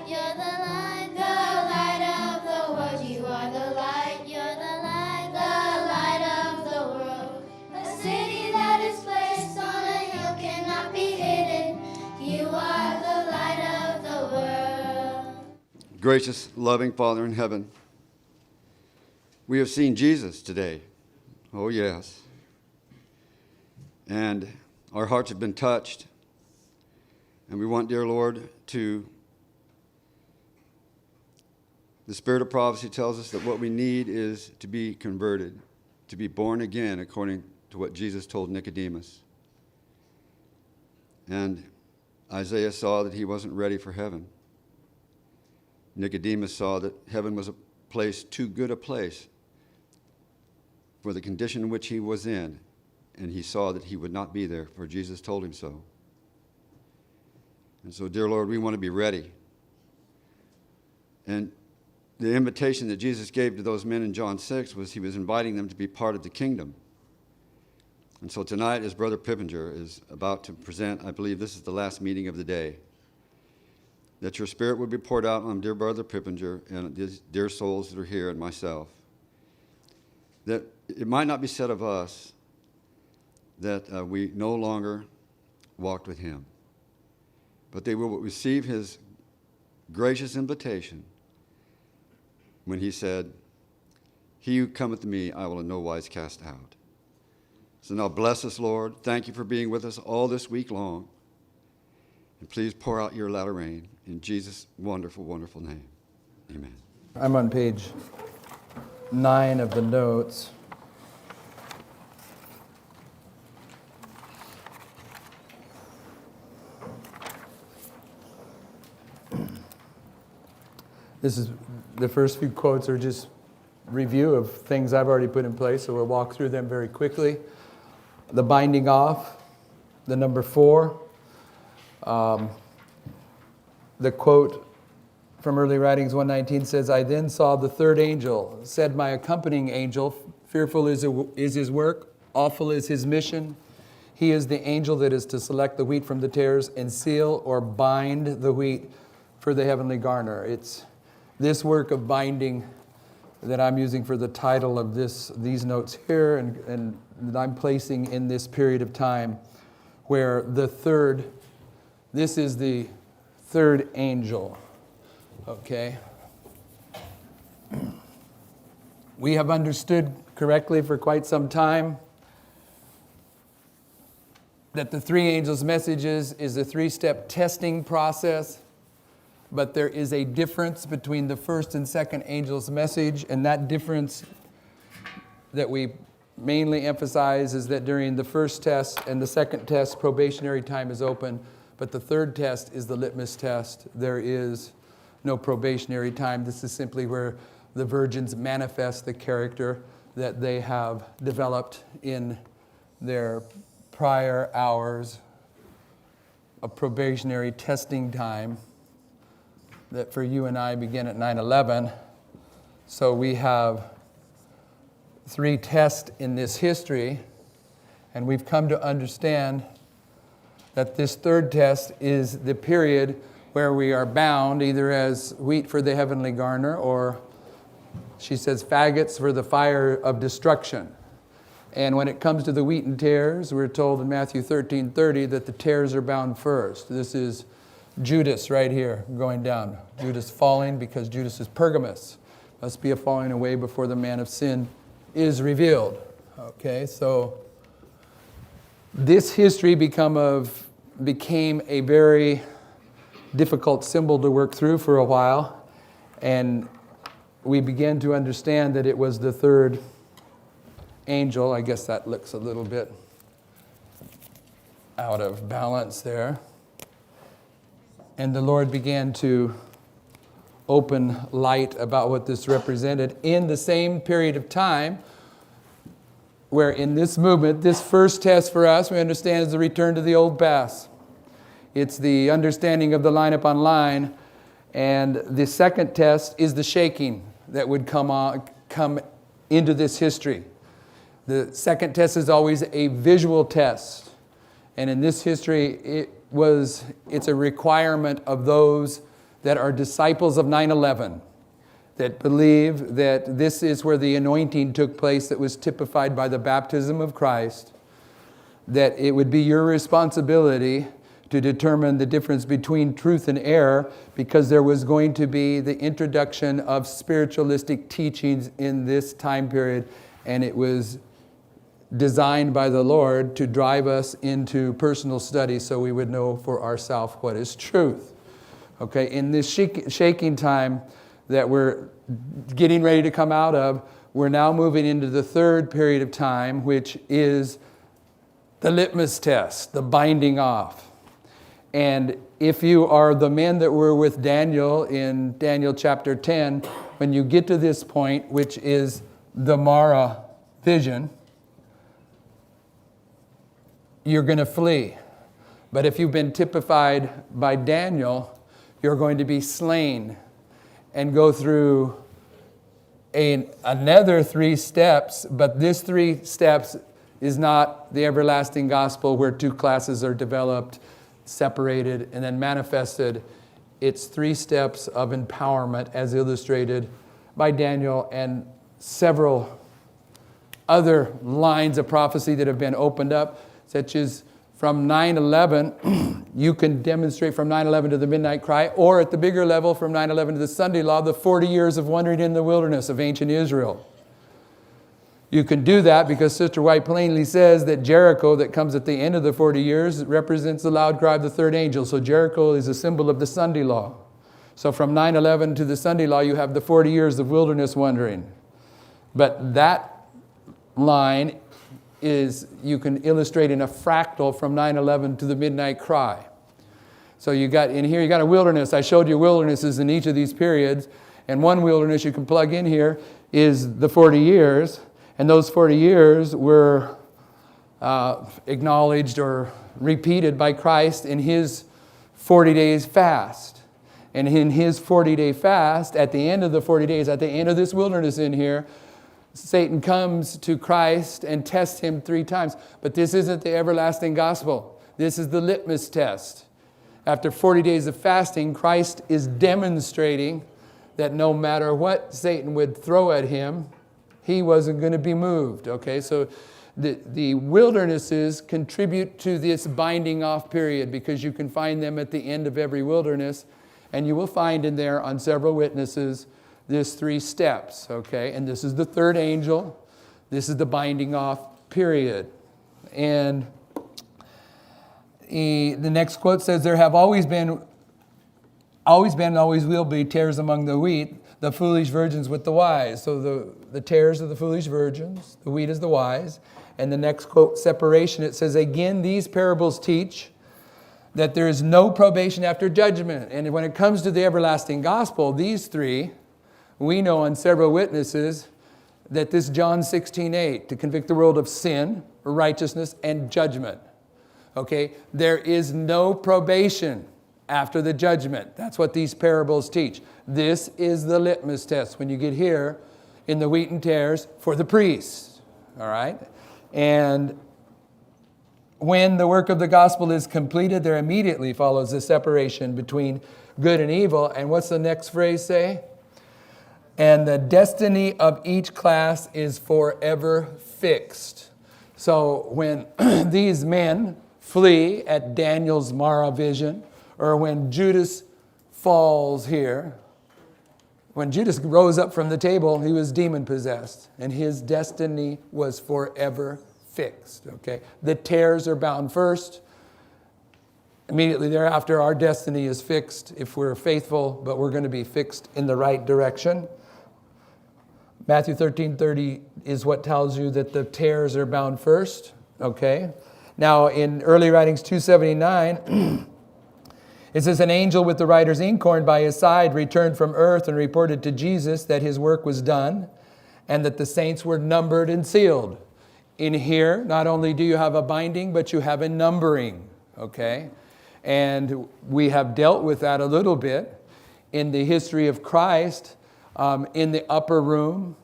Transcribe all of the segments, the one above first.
light, you're the light of the world. You are the light, you're the light of the world. A city that is placed on a hill cannot be hidden. You are the light of the world. Gracious, loving Father in heaven, we have seen Jesus today. Oh, yes. And our hearts have been touched. And we want, dear Lord, the Spirit of prophecy tells us that what we need is to be converted, to be born again, according to what Jesus told Nicodemus. And Isaiah saw that he wasn't ready for heaven. Nicodemus saw that heaven was a place, too good a place for the condition in which he was in, and he saw that he would not be there, for Jesus told him so. And so, dear Lord, we want to be ready. And the invitation that Jesus gave to those men in John 6 was he was inviting them to be part of the kingdom. And so tonight, as Brother Pippenger is about to present, I believe this is the last meeting of the day, that your Spirit would be poured out on dear Brother Pippenger and these dear souls that are here and myself, that it might not be said of us that we no longer walked with him, but they will receive his gracious invitation when he said, "He who cometh to me, I will in no wise cast out." So now bless us, Lord. Thank you for being with us all this week long. And please pour out your latter rain in Jesus' wonderful, wonderful name. Amen. I'm on page 9 of the notes. This is the first few quotes are just review of things I've already put in place, so we'll walk through them very quickly. The binding off, the number 4. The quote from Early Writings 1:19 says, "I then saw the third angel, said my accompanying angel, fearful is his work, awful is his mission. He is the angel that is to select the wheat from the tares and seal or bind the wheat for the heavenly garner." It's this work of binding that I'm using for the title of these notes here, and that I'm placing in this period of time where this is the third angel, okay? We have understood correctly for quite some time that the three angels' messages is a 3-step testing process. But there is a difference between the first and second angel's message, and that difference that we mainly emphasize is that during the first test and the second test, probationary time is open, but the third test is the litmus test. There is no probationary time. This is simply where the virgins manifest the character that they have developed in their prior hours of probationary testing time that for you and I begin at 9/11. So we have 3 tests in this history, and we've come to understand that this third test is the period where we are bound either as wheat for the heavenly garner, or she says faggots for the fire of destruction. And when it comes to the wheat and tares, we're told in Matthew 13:30 that the tares are bound first. This is Judas right here going down. Judas falling because Judas is Pergamus. Must be a falling away before the man of sin is revealed. Okay, so this history became a very difficult symbol to work through for a while, and we began to understand that it was the third angel. I guess that looks a little bit out of balance there. And the Lord began to open light about what this represented in the same period of time where in this movement, this first test for us, we understand is the return to the old paths. It's the understanding of the line upon line. And the second test is the shaking that would come into this history. The second test is always a visual test. And in this history, it's a requirement of those that are disciples of 9/11, that believe that this is where the anointing took place that was typified by the baptism of Christ, that it would be your responsibility to determine the difference between truth and error, because there was going to be the introduction of spiritualistic teachings in this time period, and it was designed by the Lord to drive us into personal study so we would know for ourselves what is truth. Okay, in this shaking time that we're getting ready to come out of, we're now moving into the third period of time, which is the litmus test, the binding off. And if you are the men that were with Daniel in Daniel chapter 10, when you get to this point, which is the Marah vision, you're going to flee. But if you've been typified by Daniel, you're going to be slain and go through another 3 steps. But this 3 steps is not the everlasting gospel where 2 classes are developed, separated, and then manifested. It's 3 steps of empowerment as illustrated by Daniel and several other lines of prophecy that have been opened up, such as from 9/11, you can demonstrate from 9/11 to the midnight cry, or at the bigger level from 9/11 to the Sunday law, the 40 years of wandering in the wilderness of ancient Israel. You can do that because Sister White plainly says that Jericho, that comes at the end of the 40 years, represents the loud cry of the third angel. So Jericho is a symbol of the Sunday law. So from 9/11 to the Sunday law, you have the 40 years of wilderness wandering. But that line is, you can illustrate in a fractal from 9/11 to the midnight cry. So you got in here, you got a wilderness. I showed you wildernesses in each of these periods. And one wilderness you can plug in here is the 40 years. And those 40 years were acknowledged or repeated by Christ in his 40 days fast. And in his 40-day fast, at the end of the 40 days, at the end of this wilderness in here, Satan comes to Christ and tests him 3 times. But this isn't the everlasting gospel. This is the litmus test. After 40 days of fasting, Christ is demonstrating that no matter what Satan would throw at him, he wasn't going to be moved. Okay, so the wildernesses contribute to this binding off period, because you can find them at the end of every wilderness, and you will find in there on several witnesses this 3 steps, okay? And this is the third angel. This is the binding off period. And the next quote says, there have always been, and always will be tares among the wheat, the foolish virgins with the wise. So the tares are the foolish virgins, the wheat is the wise. And the next quote, separation, it says, again, these parables teach that there is no probation after judgment. And when it comes to the everlasting gospel, these 3, we know on several witnesses that this John 16:8, to convict the world of sin, righteousness, and judgment. Okay, there is no probation after the judgment. That's what these parables teach. This is the litmus test when you get here in the wheat and tares for the priests. All right? And when the work of the gospel is completed, there immediately follows the separation between good and evil. And what's the next phrase say? And the destiny of each class is forever fixed. So when these men flee at Daniel's Marah vision, or when Judas falls here, when Judas rose up from the table, he was demon-possessed, and his destiny was forever fixed. Okay, the tares are bound first. Immediately thereafter, our destiny is fixed if we're faithful, but we're going to be fixed in the right direction. Matthew 13:30 is what tells you that the tares are bound first. Okay. Now, in early writings 279, it says, an angel with the writer's inkhorn by his side returned from earth and reported to Jesus that his work was done and that the saints were numbered and sealed. In here, not only do you have a binding, but you have a numbering. Okay. And we have dealt with that a little bit in the history of Christ. In the upper room,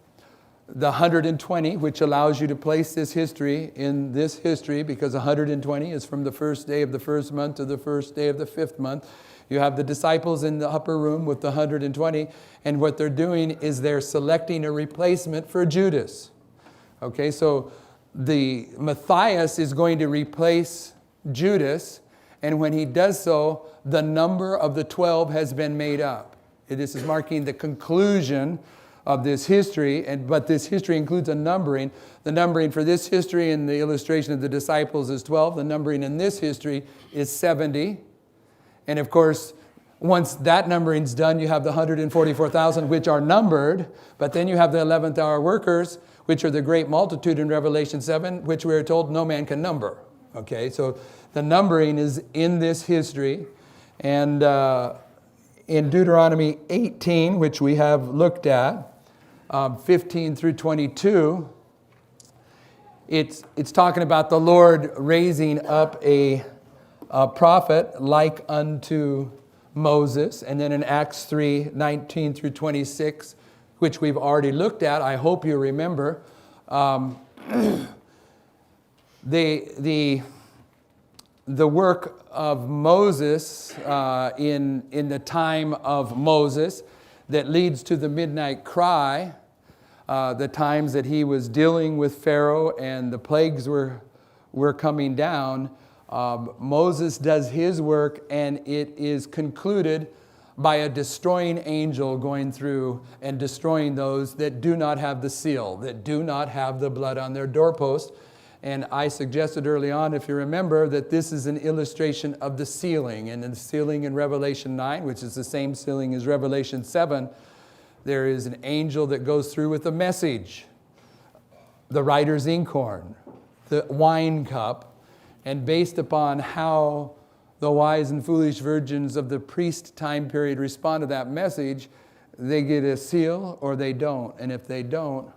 the 120, which allows you to place this history in this history, because 120 is from the first day of the first month to the first day of the 5th month. You have the disciples in the upper room with the 120, and what they're doing is they're selecting a replacement for Judas. Okay, so the Matthias is going to replace Judas, and when he does so, the number of the 12 has been made up. This is marking the conclusion of this history, but this history includes a numbering. The numbering for this history in the illustration of the disciples is 12. The numbering in this history is 70. And of course, once that numbering's done, you have the 144,000, which are numbered, but then you have the 11th hour workers, which are the great multitude in Revelation 7, which we are told no man can number. Okay, so the numbering is in this history. And in Deuteronomy 18, which we have looked at, 15 through 22, it's talking about the Lord raising up a prophet like unto Moses. And then in Acts 3, 19 through 26, which we've already looked at, I hope you remember, the work of Moses in the time of Moses that leads to the midnight cry, the times that he was dealing with Pharaoh and the plagues were coming down. Moses does his work, and it is concluded by a destroying angel going through and destroying those that do not have the seal, that do not have the blood on their doorpost. And I suggested early on, if you remember, that this is an illustration of the sealing. And in the sealing in Revelation 9, which is the same sealing as Revelation 7, there is an angel that goes through with a message, the writer's inkhorn, the wine cup, and based upon how the wise and foolish virgins of the priest time period respond to that message, they get a seal or they don't. And if they don't,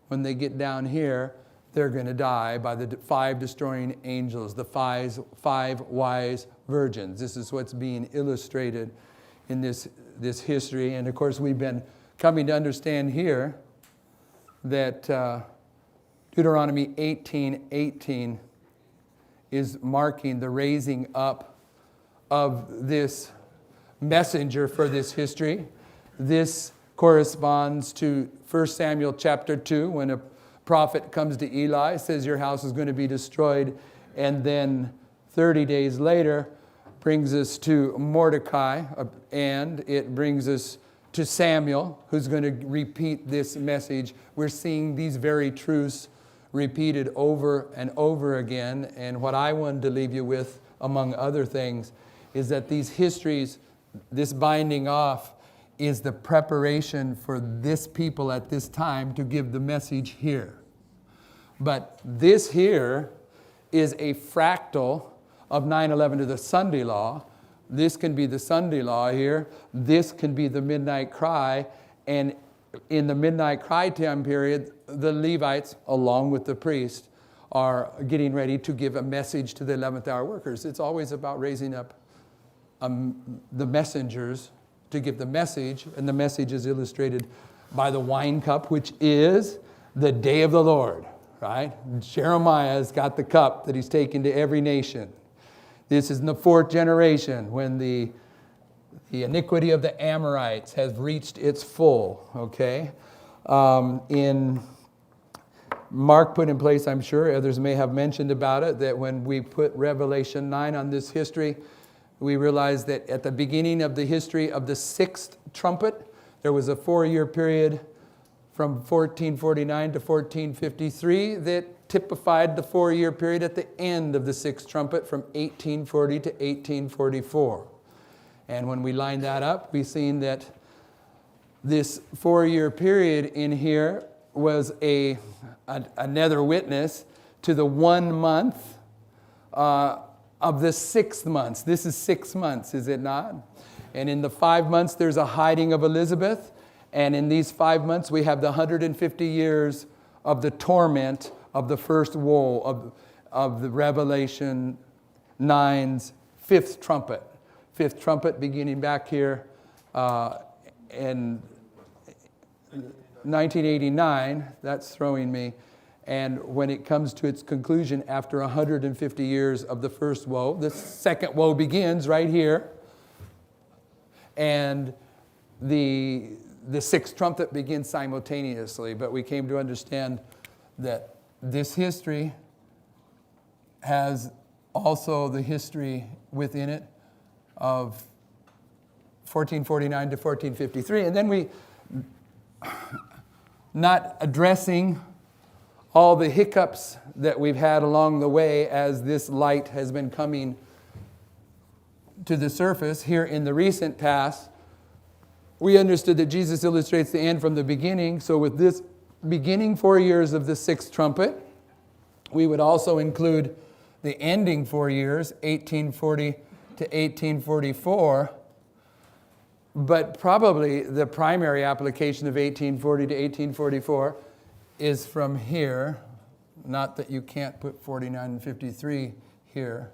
when they get down here, they're going to die by the 5 destroying angels, the five wise virgins. This is what's being illustrated in this history. And of course, we've been coming to understand here that Deuteronomy 18:18 is marking the raising up of this messenger for this history. This corresponds to 1 Samuel chapter 2, when a prophet comes to Eli, says your house is going to be destroyed, and then 30 days later brings us to Mordecai, and it brings us to Samuel, who's going to repeat this message. We're seeing these very truths repeated over and over again, and what I wanted to leave you with, among other things, is that these histories, this binding off, is the preparation for this people at this time to give the message here. But this here is a fractal of 9/11 to the Sunday law. This can be the Sunday law here. This can be the midnight cry. And in the midnight cry time period, the Levites, along with the priest, are getting ready to give a message to the 11th hour workers. It's always about raising up the messengers to give the message, and the message is illustrated by the wine cup, which is the day of the Lord, right? Jeremiah has got the cup that he's taken to every nation. This is in the 4th generation, when the iniquity of the Amorites has reached its full, okay? In Mark put in place, I'm sure, others may have mentioned about it, that when we put Revelation 9 on this history, we realized that at the beginning of the history of the 6th trumpet, there was a 4-year period from 1449 to 1453 that typified the 4-year period at the end of the 6th trumpet from 1840 to 1844. And when we line that up, we've seen that this 4-year period in here was another witness to the 1 month of the 6 months. This is 6 months, is it not? And in the 5 months, there's a hiding of Elizabeth. And in these 5 months, we have the 150 years of the torment of the first woe of the Revelation 9's 5th trumpet. 5th trumpet beginning back here in 1989. That's throwing me. And when it comes to its conclusion after 150 years of the first woe, the second woe begins right here. and the sixth trumpet begins simultaneously. But we came to understand that this history has also the history within it of 1449 to 1453. And then we, not addressing all the hiccups that we've had along the way as this light has been coming to the surface here in the recent past, we understood that Jesus illustrates the end from the beginning. So with this beginning 4 years of the sixth trumpet, we would also include the ending 4 years, 1840 to 1844. But probably the primary application of 1840 to 1844 is from here. Not that you can't put 49 and 53 here.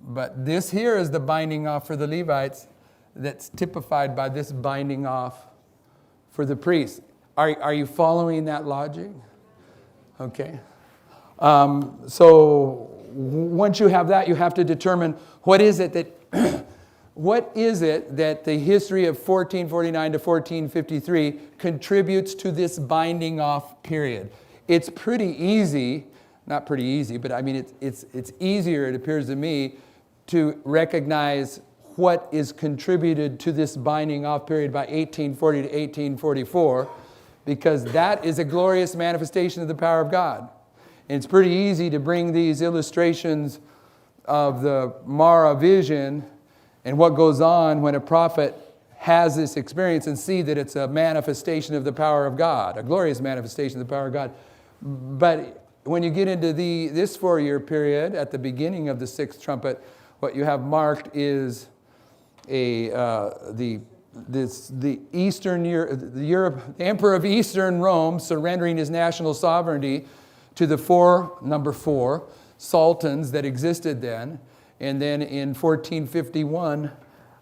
But this here is the binding off for the Levites that's typified by this binding off for the priests. Are you following that logic? Okay. So once you have that, you have to determine what is it that the history of 1449 to 1453 contributes to this binding off period. It's pretty easy, not pretty easy, but I mean it's easier, it appears to me, to recognize what is contributed to this binding off period by 1840 to 1844, because that is a glorious manifestation of the power of God. And it's pretty easy to bring these illustrations of the Marah vision and what goes on when a prophet has this experience and see that it's a manifestation of the power of God, a glorious manifestation of the power of God. But when you get into this 4-year period at the beginning of the sixth trumpet, what you have marked is the emperor of Eastern Rome surrendering his national sovereignty to the number four sultans that existed then. And then in 1451,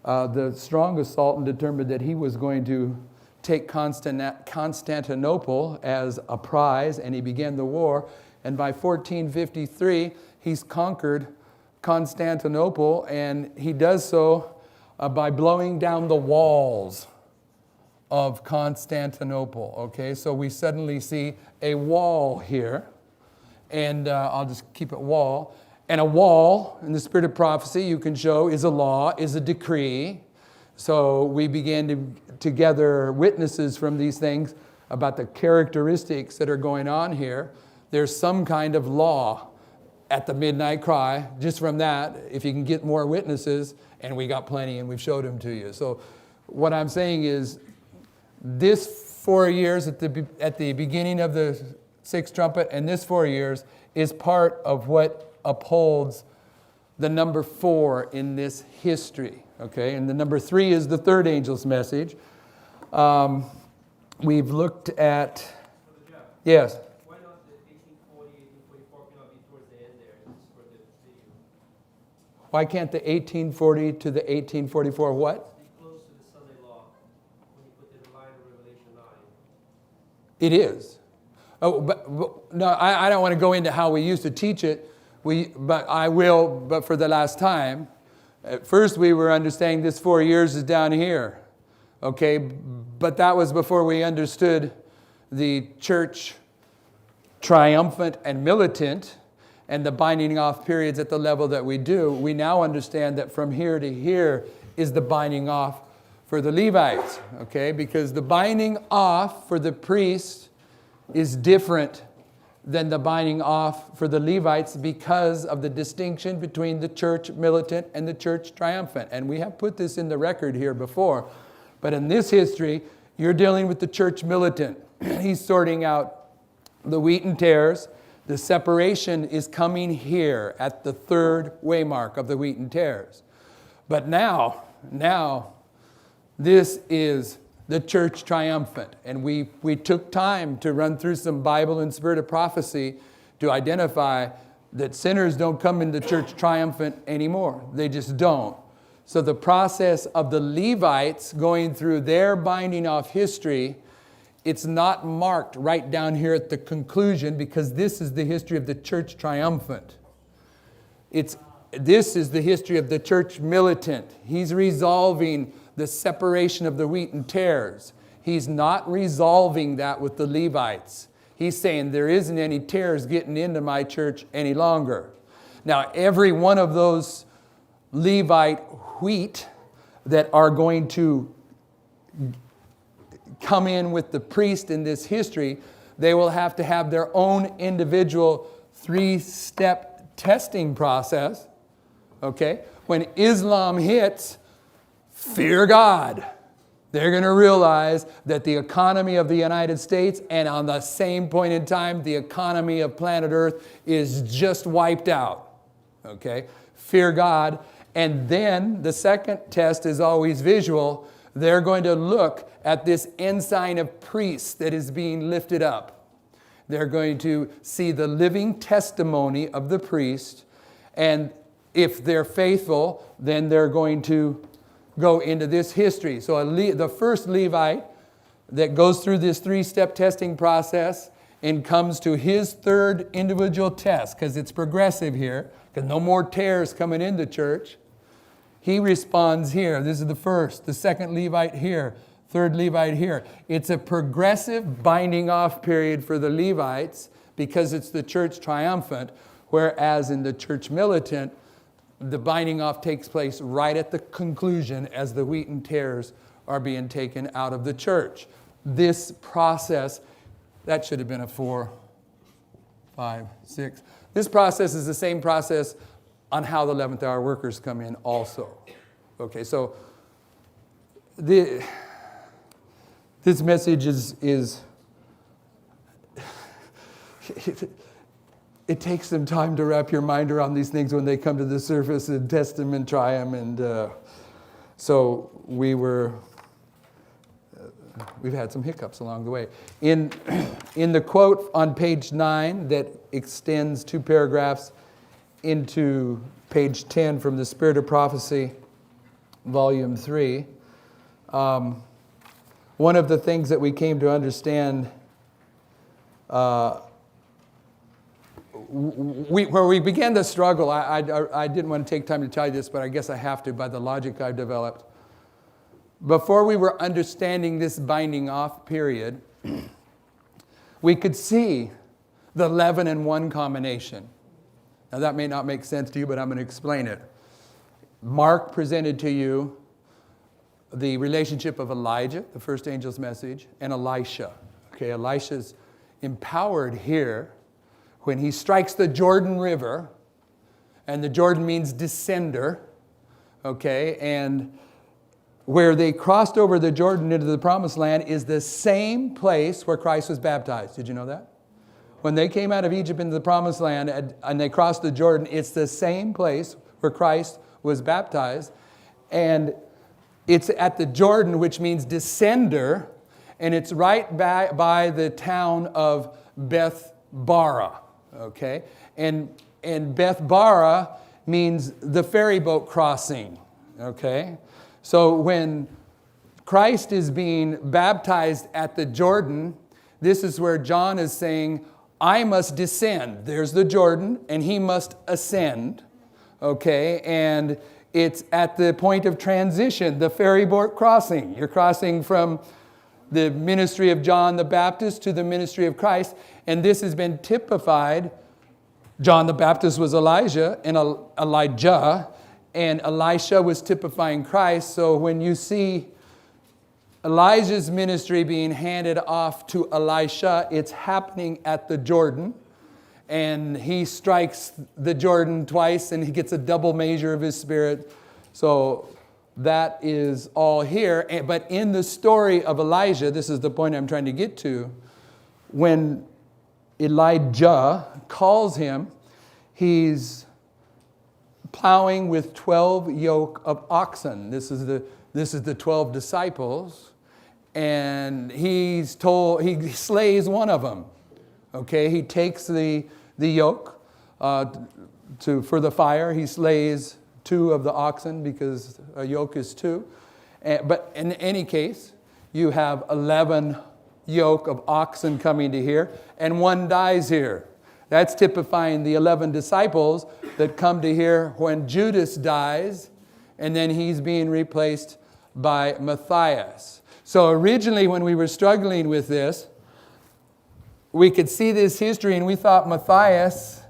the strongest sultan determined that he was going to take Constantinople as a prize, and he began the war. And by 1453, he's conquered Constantinople, and he does so by blowing down the walls of Constantinople. Okay, so we suddenly see a wall here, and I'll just keep it wall. And a wall, in the spirit of prophecy, you can show, is a law, is a decree. So we began to gather witnesses from these things about the characteristics that are going on here. There's some kind of law at the midnight cry. Just from that, if you can get more witnesses, and we got plenty, and we've showed them to you. So what I'm saying is, this 4 years at the beginning of the sixth trumpet, and this 4 years is part of what upholds the number 4 in this history. Okay, and the number 3 is the third angel's message. We've looked at. Yes. Why not the 1840, 1844 cannot be towards the end there? This is for the video. Why can't the 1840 to the 1844 what? Be close to the Sunday law when you put the line of Revelation 9. It is. Oh, but no, I don't want to go into how we used to teach it. But I will, but for the last time. At first we were understanding this 4 years is down here. Okay, but that was before we understood the church triumphant and militant and the binding off periods at the level that we do. We now understand that from here to here is the binding off for the Levites. Okay, because the binding off for the priests is different than the binding off for the Levites because of the distinction between the church militant and the church triumphant. And we have put this in the record here before. But in this history, you're dealing with the church militant. He's sorting out the wheat and tares. The separation is coming here at the third waymark of the wheat and tares. But now, this is the church triumphant. And we took time to run through some Bible and spirit of prophecy to identify that sinners don't come into church triumphant anymore. They just don't. So the process of the Levites going through their binding off history, it's not marked right down here at the conclusion, because this is the history of the church triumphant. This is the history of the church militant. He's resolving the separation of the wheat and tares. He's not resolving that with the Levites. He's saying there isn't any tares getting into my church any longer. Now, every one of those Levite wheat that are going to come in with the priest in this history, they will have to have their own individual 3-step testing process. Okay? When Islam hits, fear God. They're going to realize that the economy of the United States, and on the same point in time, the economy of planet Earth is just wiped out. Okay? Fear God. And then the second test is always visual. They're going to look at this ensign of priests that is being lifted up. They're going to see the living testimony of the priest. And if they're faithful, then they're going to go into this history. So the first Levite that goes through this 3-step testing process and comes to his third individual test, because it's progressive here, because no more tares coming into church. He responds here. This is the first. The second Levite here. Third Levite here. It's a progressive binding off period for the Levites because it's the church triumphant, whereas in the church militant, the binding off takes place right at the conclusion as the wheat and tares are being taken out of the church. This process, that should have been a 4, 5, 6. This process is the same process on how the 11th hour workers come in also. Okay, so this message is it takes some time to wrap your mind around these things when they come to the surface and test them and try them. And so we've had some hiccups along the way. In the quote on page 9 that extends 2 paragraphs into page 10 from the Spirit of Prophecy, volume 3, one of the things that we came to understand where we began the struggle, I didn't want to take time to tell you this, but I guess I have to by the logic I've developed. Before we were understanding this binding off period, we could see the 11 and 1 combination. Now that may not make sense to you, but I'm going to explain it. Mark presented to you the relationship of Elijah, the first angel's message, and Elisha. Okay, Elisha's empowered here when he strikes the Jordan River, and the Jordan means descender, okay, and where they crossed over the Jordan into the promised land is the same place where Christ was baptized. Did you know that? When they came out of Egypt into the promised land and they crossed the Jordan, it's the same place where Christ was baptized. And it's at the Jordan, which means descender, and it's right by the town of Beth Barah. Okay? And Beth Barah means the ferry boat crossing. Okay? So when Christ is being baptized at the Jordan, this is where John is saying, I must descend. There's the Jordan, and he must ascend. Okay? And it's at the point of transition, the ferry boat crossing. You're crossing from the ministry of John the Baptist to the ministry of Christ. And this has been typified. John the Baptist was Elijah and Elijah, and Elisha was typifying Christ. So when you see Elijah's ministry being handed off to Elisha, it's happening at the Jordan. And he strikes the Jordan twice, and he gets a double measure of his spirit. So that is all here. But in the story of Elijah, this is the point I'm trying to get to, when Elijah calls him, he's plowing with 12 yoke of oxen. This is the 12 disciples, and he slays one of them. Okay, he takes the yoke for the fire. He slays 2 of the oxen because a yoke is 2. But in any case, you have 11 yoke of oxen coming to here, and 1 dies here. That's typifying the 11 disciples that come to here when Judas dies, and then he's being replaced by Matthias. So originally when we were struggling with this, we could see this history and we thought Matthias,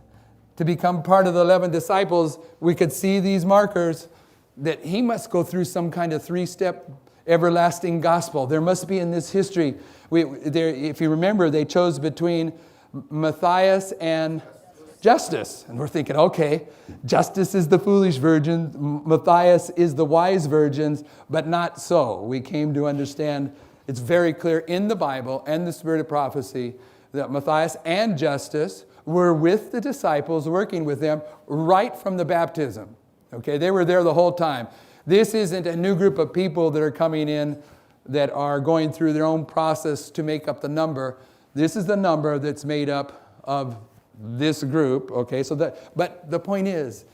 to become part of the 11 disciples, we could see these markers that he must go through some kind of 3-step everlasting gospel. There must be in this history. If you remember, they chose between Matthias and Justus. And we're thinking, okay, Justus is the foolish virgin, Matthias is the wise virgins, but not so. We came to understand it's very clear in the Bible and the spirit of prophecy that Matthias and Justus were with the disciples, working with them right from the baptism. Okay, they were there the whole time. This isn't a new group of people that are coming in that are going through their own process to make up the number. This is the number that's made up of this group. Okay, but the point is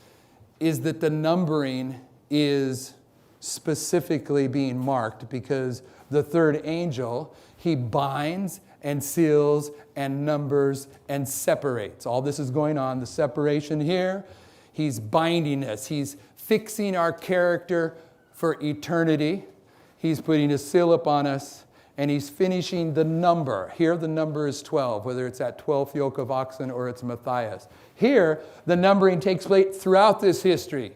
that the numbering is specifically being marked because the third angel, he binds and seals and numbers and separates. All this is going on, the separation here. He's binding us. He's fixing our character for eternity. He's putting a seal upon us, and he's finishing the number. Here the number is 12, whether it's that 12th yoke of oxen or it's Matthias. Here, the numbering takes place throughout this history,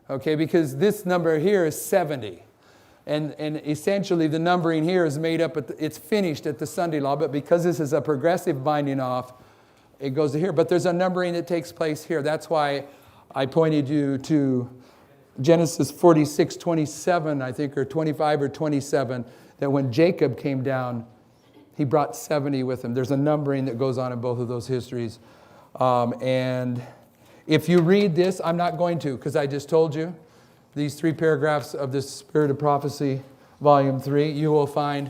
okay, because this number here is 70. And essentially the numbering here is made up, it's finished at the Sunday law, but because this is a progressive binding off, it goes to here. But there's a numbering that takes place here. That's why I pointed you to Genesis 46:27, I think, or 25 or 27, that when Jacob came down, he brought 70 with him. There's a numbering that goes on in both of those histories. And if you read this, I'm not going to, because I just told you, these 3 paragraphs of the Spirit of Prophecy, Volume 3, you will find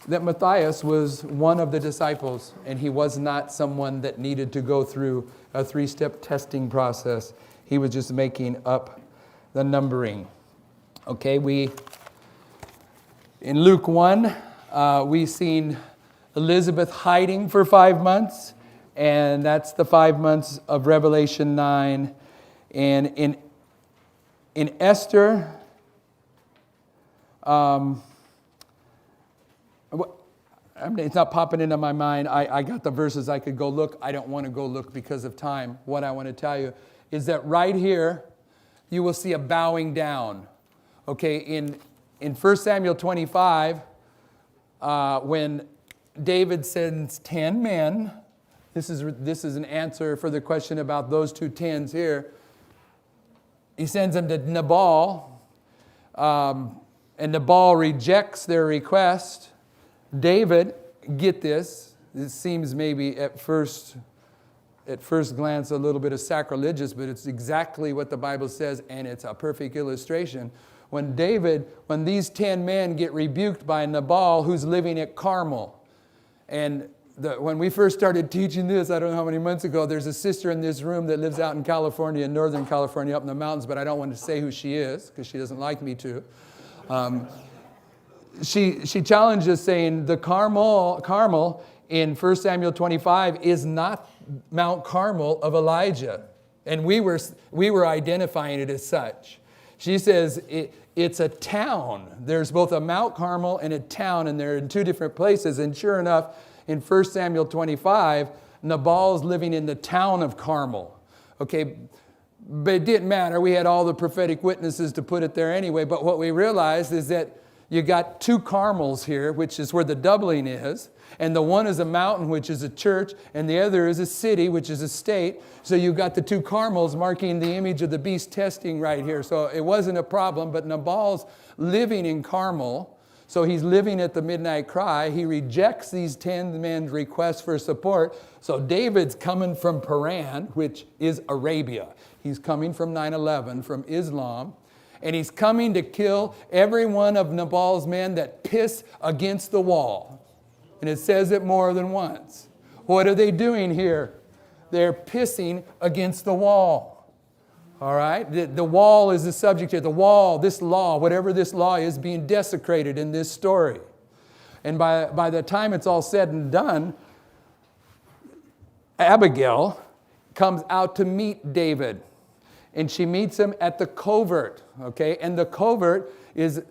that Matthias was one of the disciples, and he was not someone that needed to go through a 3-step testing process. He was just making up the numbering. Okay, in Luke 1, we've seen Elizabeth hiding for 5 months, and that's the 5 months of Revelation 9. And in Esther, it's not popping into my mind. I got the verses I could go look. I don't want to go look because of time. What I want to tell you is that right here, you will see a bowing down. Okay, in 1 Samuel 25, when David sends 10 men, this is an answer for the question about those 2 tens here. He sends them to Nabal, and Nabal rejects their request. David, get this, it seems maybe at first glance a little bit of sacrilegious, but it's exactly what the Bible says, and it's a perfect illustration. When these 10 men get rebuked by Nabal, who's living at Carmel, and when we first started teaching this, I don't know how many months ago, there's a sister in this room that lives out in California, in Northern California, up in the mountains, but I don't want to say who she is because she doesn't like me to. She challenged us saying the Carmel in 1 Samuel 25 is not Mount Carmel of Elijah. And we were identifying it as such. She says it's a town. There's both a Mount Carmel and a town, and they're in 2 different places. And sure enough, in 1 Samuel 25, Nabal's living in the town of Carmel. Okay, but it didn't matter. We had all the prophetic witnesses to put it there anyway. But what we realized is that you got 2 Carmels here, which is where the doubling is. And the one is a mountain, which is a church, and the other is a city, which is a state. So you've got the 2 Carmels marking the image of the beast testing right here. So it wasn't a problem, but Nabal's living in Carmel. So he's living at the midnight cry. He rejects these 10 men's requests for support. So David's coming from Paran, which is Arabia. He's coming from 9/11, from Islam. And he's coming to kill every one of Nabal's men that piss against the wall. And it says it more than once. What are they doing here? They're pissing against the wall. All right? The wall is the subject here. The wall, this law, whatever this law is, being desecrated in this story. And by the time it's all said and done, Abigail comes out to meet David. And she meets him at the covert. Okay? And the covert is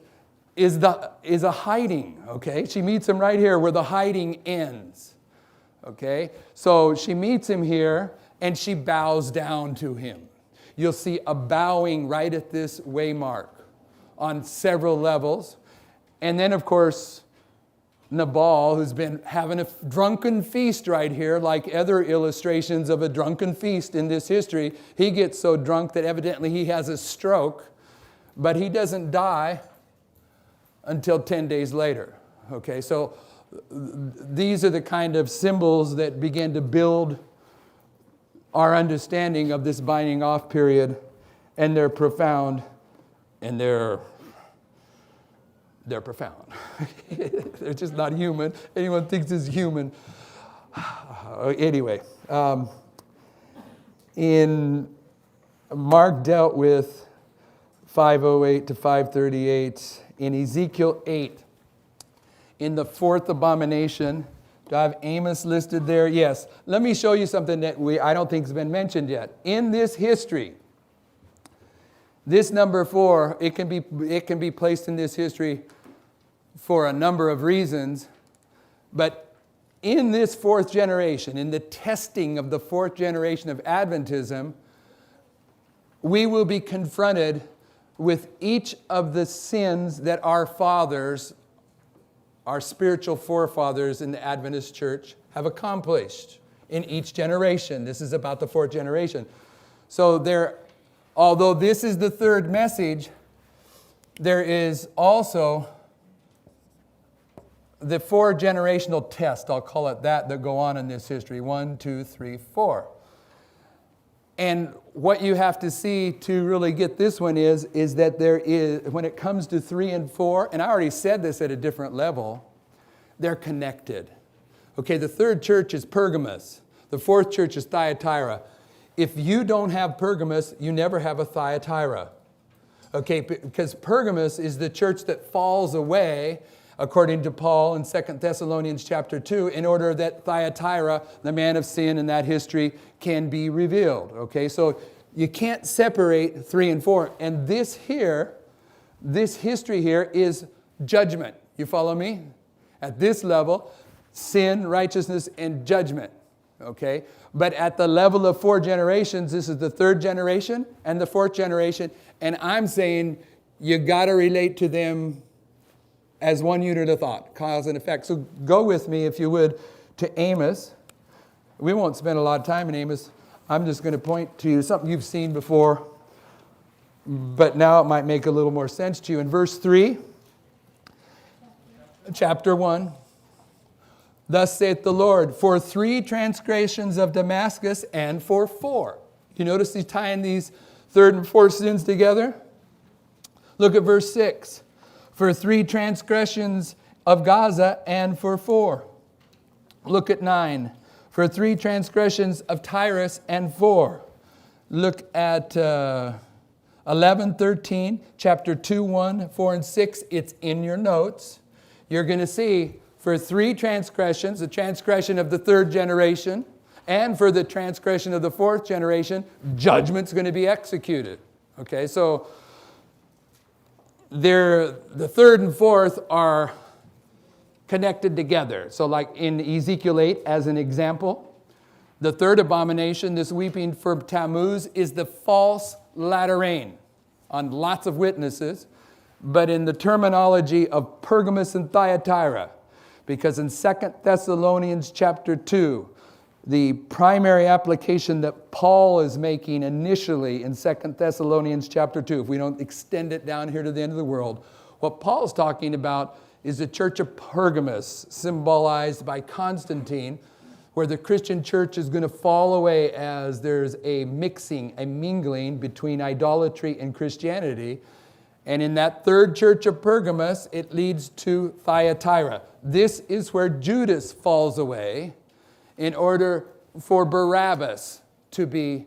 is a hiding, okay? She meets him right here where the hiding ends, okay? So she meets him here, and she bows down to him. You'll see a bowing right at this waymark on several levels. And then, of course, Nabal, who's been having a drunken feast right here, like other illustrations of a drunken feast in this history, he gets so drunk that evidently he has a stroke, but he doesn't die until 10 days later. Okay, so these are the kind of symbols that begin to build our understanding of this binding off period, and they're profound, and they're profound. They're just not human. Anyone thinks it's human. Anyway, in Mark dealt with 508 to 538. In Ezekiel 8, in the fourth abomination, do I have Amos listed there? Yes. Let me show you something that I don't think has been mentioned yet. In this history, this number 4, it can be placed in this history for a number of reasons, but in this fourth generation, in the testing of the fourth generation of Adventism, we will be confronted with each of the sins that our fathers, our spiritual forefathers in the Adventist church, have accomplished in each generation. This is about the fourth generation. So although this is the third message, there is also the 4 generational test, I'll call it that go on in this history. 1, 2, 3, 4. And what you have to see to really get this one is that there is, when it comes to 3 and 4, and I already said this at a different level, they're connected. Okay, the third church is Pergamos. The fourth church is Thyatira. If you don't have Pergamos, you never have a Thyatira. Okay, because Pergamos is the church that falls away, according to Paul in 2 Thessalonians chapter 2, in order that Thyatira, the man of sin in that history, can be revealed. Okay, so you can't separate 3 and 4. And this history here is judgment. You follow me? At this level, sin, righteousness, and judgment. Okay, but at the level of 4 generations, this is the third generation and the fourth generation. And I'm saying you got to relate to them as one unit of thought, cause and effect. So go with me, if you would, to Amos. We won't spend a lot of time in Amos. I'm just going to point to you something you've seen before, but now it might make a little more sense to you. In verse 3, chapter 1, thus saith the Lord, for 3 transgressions of Damascus and for 4. You notice he's tying these third and fourth sins together? Look at verse 6. For 3 transgressions of Gaza and for 4. Look at 9. For 3 transgressions of Tyrus and 4. Look at 11, 13, chapter 2, 1, 4, and 6. It's in your notes. You're going to see for 3 transgressions, the transgression of the third generation, and for the transgression of the fourth generation, judgment's going to be executed. Okay, so the third and fourth are connected together. So like in Ezekiel 8, as an example, the third abomination, this weeping for Tammuz, is the false latter rain on lots of witnesses, but in the terminology of Pergamos and Thyatira, because in 2 Thessalonians chapter 2, the primary application that Paul is making initially in 2 Thessalonians chapter 2, if we don't extend it down here to the end of the world, what Paul's talking about is the church of Pergamos, symbolized by Constantine, where the Christian church is going to fall away as there's a mingling between idolatry and Christianity. And in that third church of Pergamos, it leads to Thyatira. This is where Judas falls away in order for Barabbas to be,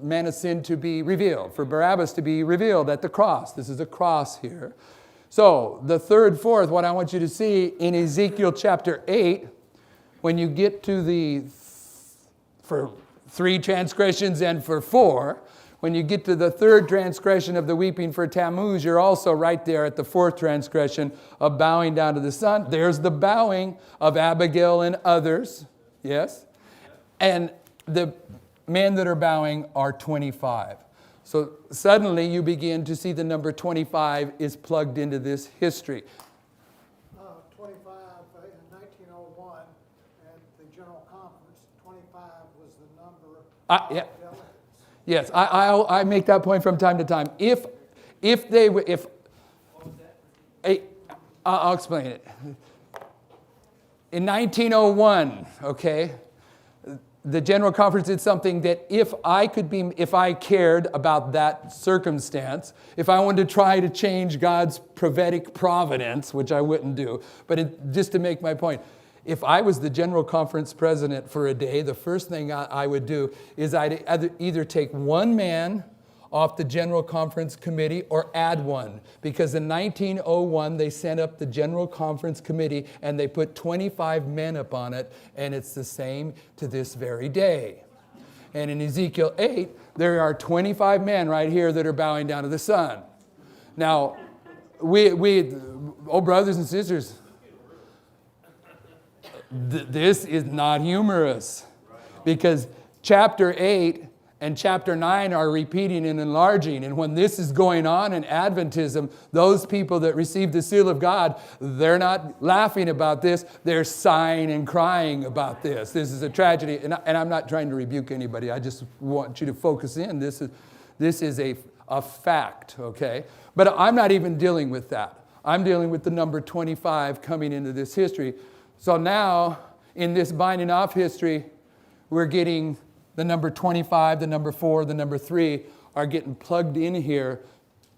man of sin to be revealed, for Barabbas to be revealed at the cross. This is a cross here. So the third, fourth, what I want you to see in Ezekiel chapter 8, when you get to for 3 transgressions and for 4, When you get to the third transgression of the weeping for Tammuz, you're also right there at the fourth transgression of bowing down to the sun. There's the bowing of Abigail and others, yes? And the men that are bowing are 25. So suddenly you begin to see the number 25 is plugged into this history. 25 in 1901 at the General Conference, 25 was the number of Yeah. delegates. Yes, I make that point from time to time. I'll explain it. In 1901, okay, the General Conference did something that if I cared about that circumstance, if I wanted to try to change God's prophetic providence, which I wouldn't do, but just to make my point, if I was the General Conference president for a day, the first thing I would do is I'd either take one man off the General Conference committee or add one. Because in 1901, they sent up the General Conference committee and they put 25 men up on it, and it's the same to this very day. And in Ezekiel 8, there are 25 men right here that are bowing down to the sun. Now, brothers and sisters, this is not humorous, because chapter 8 and chapter 9 are repeating and enlarging. And when this is going on in Adventism, those people that receive the seal of God, they're not laughing about this. They're sighing and crying about this. This is a tragedy. And I'm not trying to rebuke anybody. I just want you to focus in. This is a fact, okay? But I'm not even dealing with that. I'm dealing with the number 25 coming into this history. So now, in this binding off history, we're getting the number 25, the number 4, the number 3 are getting plugged in here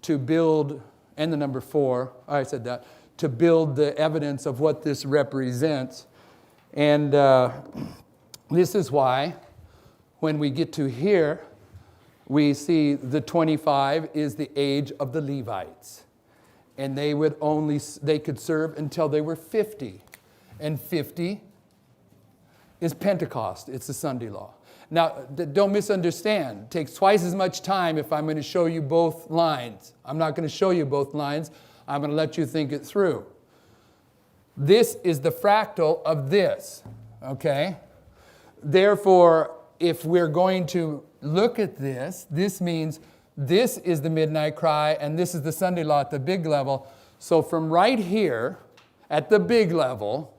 to build, and the number 4, I said that, to build the evidence of what this represents. And this is why, when we get to here, we see the 25 is the age of the Levites. And they could serve until they were 50. And 50 is Pentecost. It's the Sunday law. Now, don't misunderstand. It takes twice as much time if I'm going to show you both lines. I'm not going to show you both lines. I'm going to let you think it through. This is the fractal of this, okay? Therefore, if we're going to look at this, this means this is the midnight cry and this is the Sunday law at the big level. So from right here at the big level,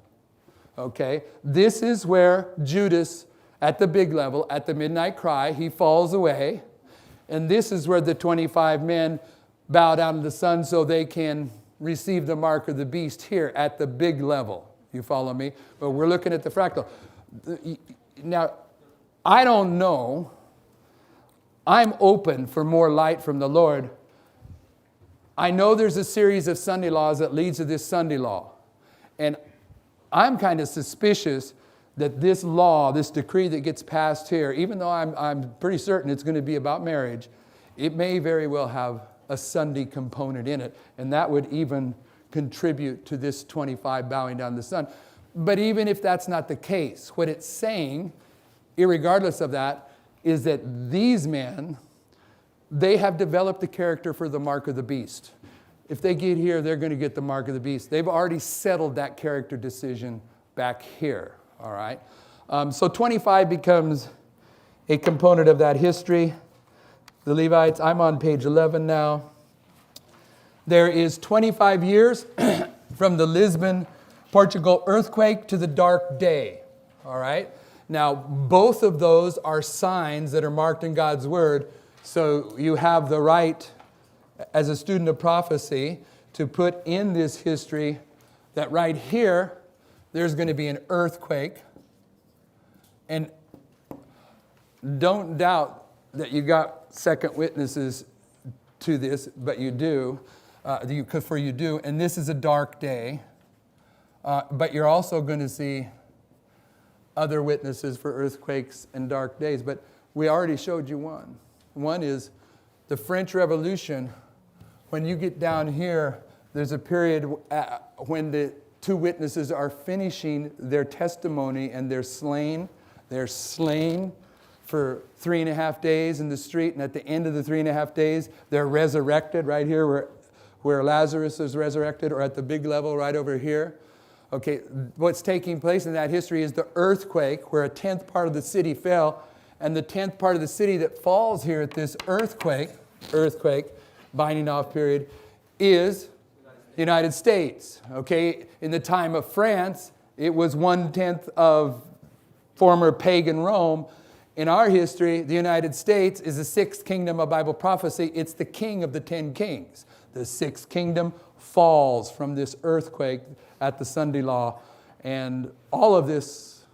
okay, this is where Judas, at the big level, at the midnight cry, he falls away. And this is where the 25 men bow down to the sun so they can receive the mark of the beast here at the big level. You follow me? But we're looking at the fractal. Now, I don't know. I'm open for more light from the Lord. I know there's a series of Sunday laws that leads to this Sunday law. And I'm kind of suspicious that this law, this decree that gets passed here, even though I'm pretty certain it's going to be about marriage, it may very well have a Sunday component in it. And that would even contribute to this 25 bowing down to the sun. But even if that's not the case, what it's saying, irregardless of that, is that these men, they have developed the character for the mark of the beast. If they get here, they're going to get the mark of the beast. They've already settled that character decision back here, all right? So 25 becomes a component of that history. The Levites, I'm on page 11 now. There is 25 years from the Lisbon, Portugal earthquake to the dark day, all right? Now, both of those are signs that are marked in God's Word, so you have the right, as a student of prophecy, to put in this history that right here, there's going to be an earthquake. And don't doubt that you got second witnesses to this, but you do, for you do. And this is a dark day, but you're also going to see other witnesses for earthquakes and dark days. But we already showed you one. One is the French Revolution. When you get down here, there's a period when the two witnesses are finishing their testimony and they're slain. They're slain for 3.5 days in the street, and at the end of the 3.5 days, they're resurrected right here where Lazarus is resurrected, or at the big level right over here. Okay, what's taking place in that history is the earthquake, where a 10th part of the city fell, and the 10th part of the city that falls here at this earthquake, binding off period, is the United States. Okay, in the time of France, it was 1/10 of former pagan Rome. In our history, the United States is the sixth kingdom of Bible prophecy. It's the king of the 10 kings. The sixth kingdom falls from this earthquake at the Sunday law, and all of this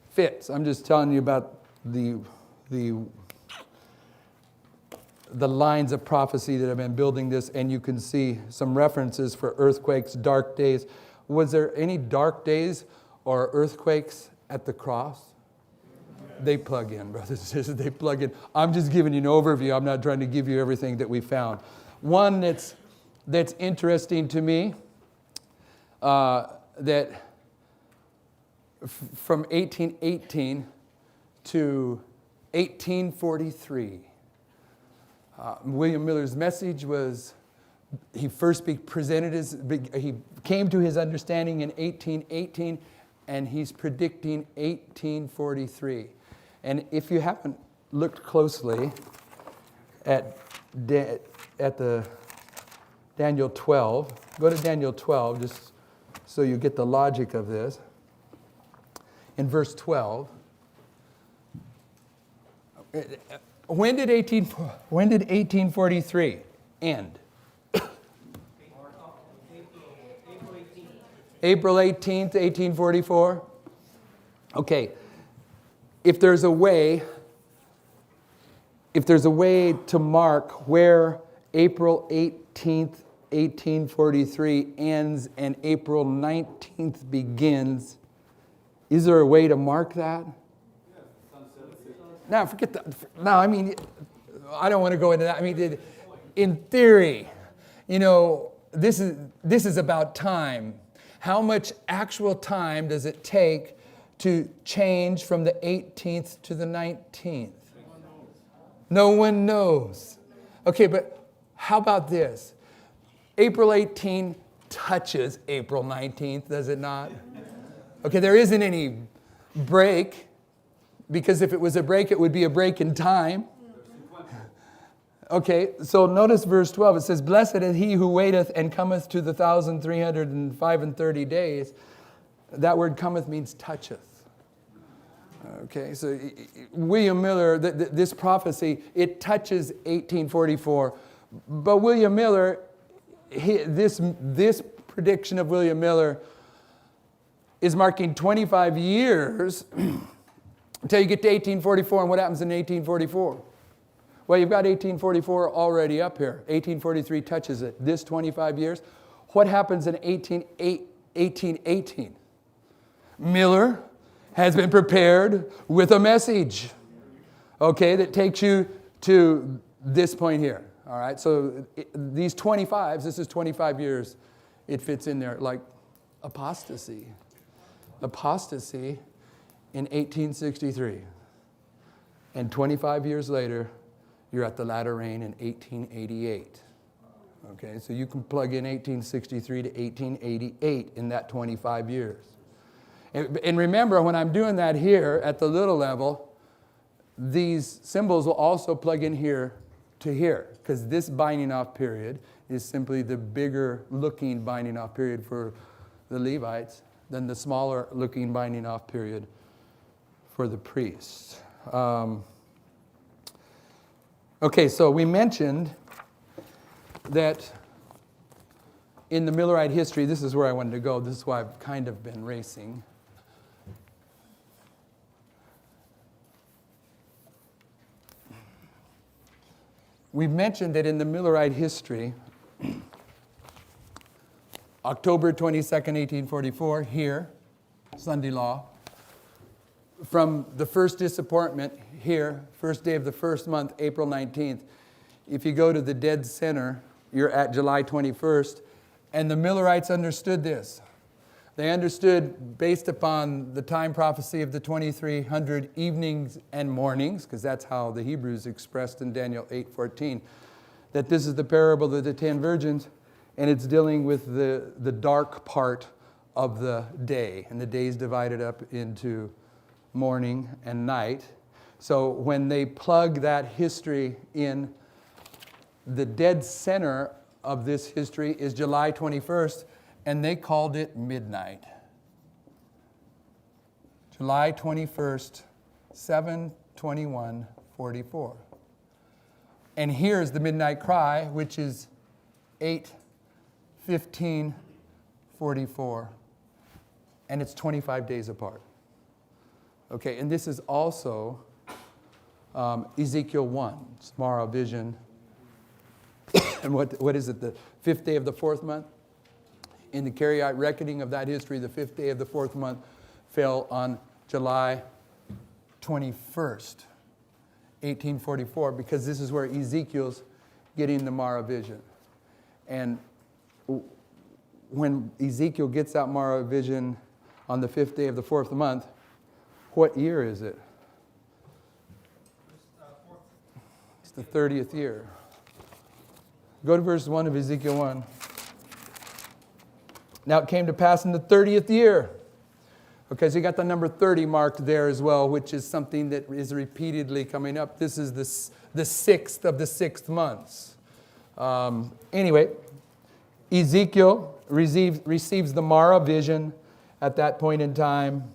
fits. I'm just telling you about the lines of prophecy that have been building this, and you can see some references for earthquakes, dark days. Was there any dark days or earthquakes at the cross? They plug in, brothers and sisters, they plug in. I'm just giving you an overview. I'm not trying to give you everything that we found. One that's interesting to me, that from 1818 to 1843, William Miller's message was, he came to his understanding in 1818, and he's predicting 1843. And if you haven't looked closely at the Daniel 12, go to Daniel 12 just so you get the logic of this. In verse 12, when did 1843 end? April 18th, 1844? Okay. If there's a way to mark where April 18th, 1843 ends and April 19th begins, is there a way to mark that? Now, forget that. No, I mean, I don't want to go into that. I mean, in theory, this is about time. How much actual time does it take to change from the 18th to the 19th? No one knows. Okay, but how about this? April 18 touches April 19th, does it not? Okay, there isn't any break, because if it was a break, it would be a break in time. Okay, so notice verse 12. It says, "Blessed is he who waiteth and cometh to the 1,335 days." That word cometh means toucheth. Okay, so William Miller, this prophecy, it touches 1844. But William Miller, this prediction of William Miller is marking 25 years until you get to 1844. And what happens in 1844? Well, you've got 1844 already up here. 1843 touches it. This 25 years. What happens in 1818? Miller has been prepared with a message, okay, that takes you to this point here. All right, so these 25s, this is 25 years, it fits in there like apostasy. Apostasy in 1863. And 25 years later, you're at the latter rain in 1888. Okay, so you can plug in 1863 to 1888 in that 25 years. And remember, when I'm doing that here at the little level, these symbols will also plug in here to here, because this binding off period is simply the bigger looking binding off period for the Levites than the smaller looking binding off period for the priests. Okay, so we mentioned that in the Millerite history, this is where I wanted to go. This is why I've kind of been racing. We mentioned that in the Millerite history, October 22nd, 1844, here, Sunday law. From the first disappointment here, first day of the first month, April 19th, if you go to the dead center, you're at July 21st, and the Millerites understood this. They understood, based upon the time prophecy of the 2300 evenings and mornings, because that's how the Hebrews expressed in Daniel 8:14, that this is the parable of the 10 virgins, and it's dealing with the dark part of the day. And the day is divided up into morning and night. So when they plug that history in, the dead center of this history is July 21st, and they called it midnight. July 21st, 7/21/44. And here's the midnight cry, which is 8/15/44. And it's 25 days apart. Okay, and this is also Ezekiel 1's Marah vision. And what is it, the 5th day of the 4th month? In the Karaite reckoning of that history, the 5th day of the 4th month fell on July 21st, 1844, because this is where Ezekiel's getting the Marah vision. And when Ezekiel gets that Marah vision on the 5th day of the 4th month, what year is it? It's the 30th year. Go to verse 1 of Ezekiel 1. Now it came to pass in the 30th year. Okay, so you got the number 30 marked there as well, which is something that is repeatedly coming up. This is the 6th of the 6th months. Anyway, Ezekiel receives the Marah vision at that point in time.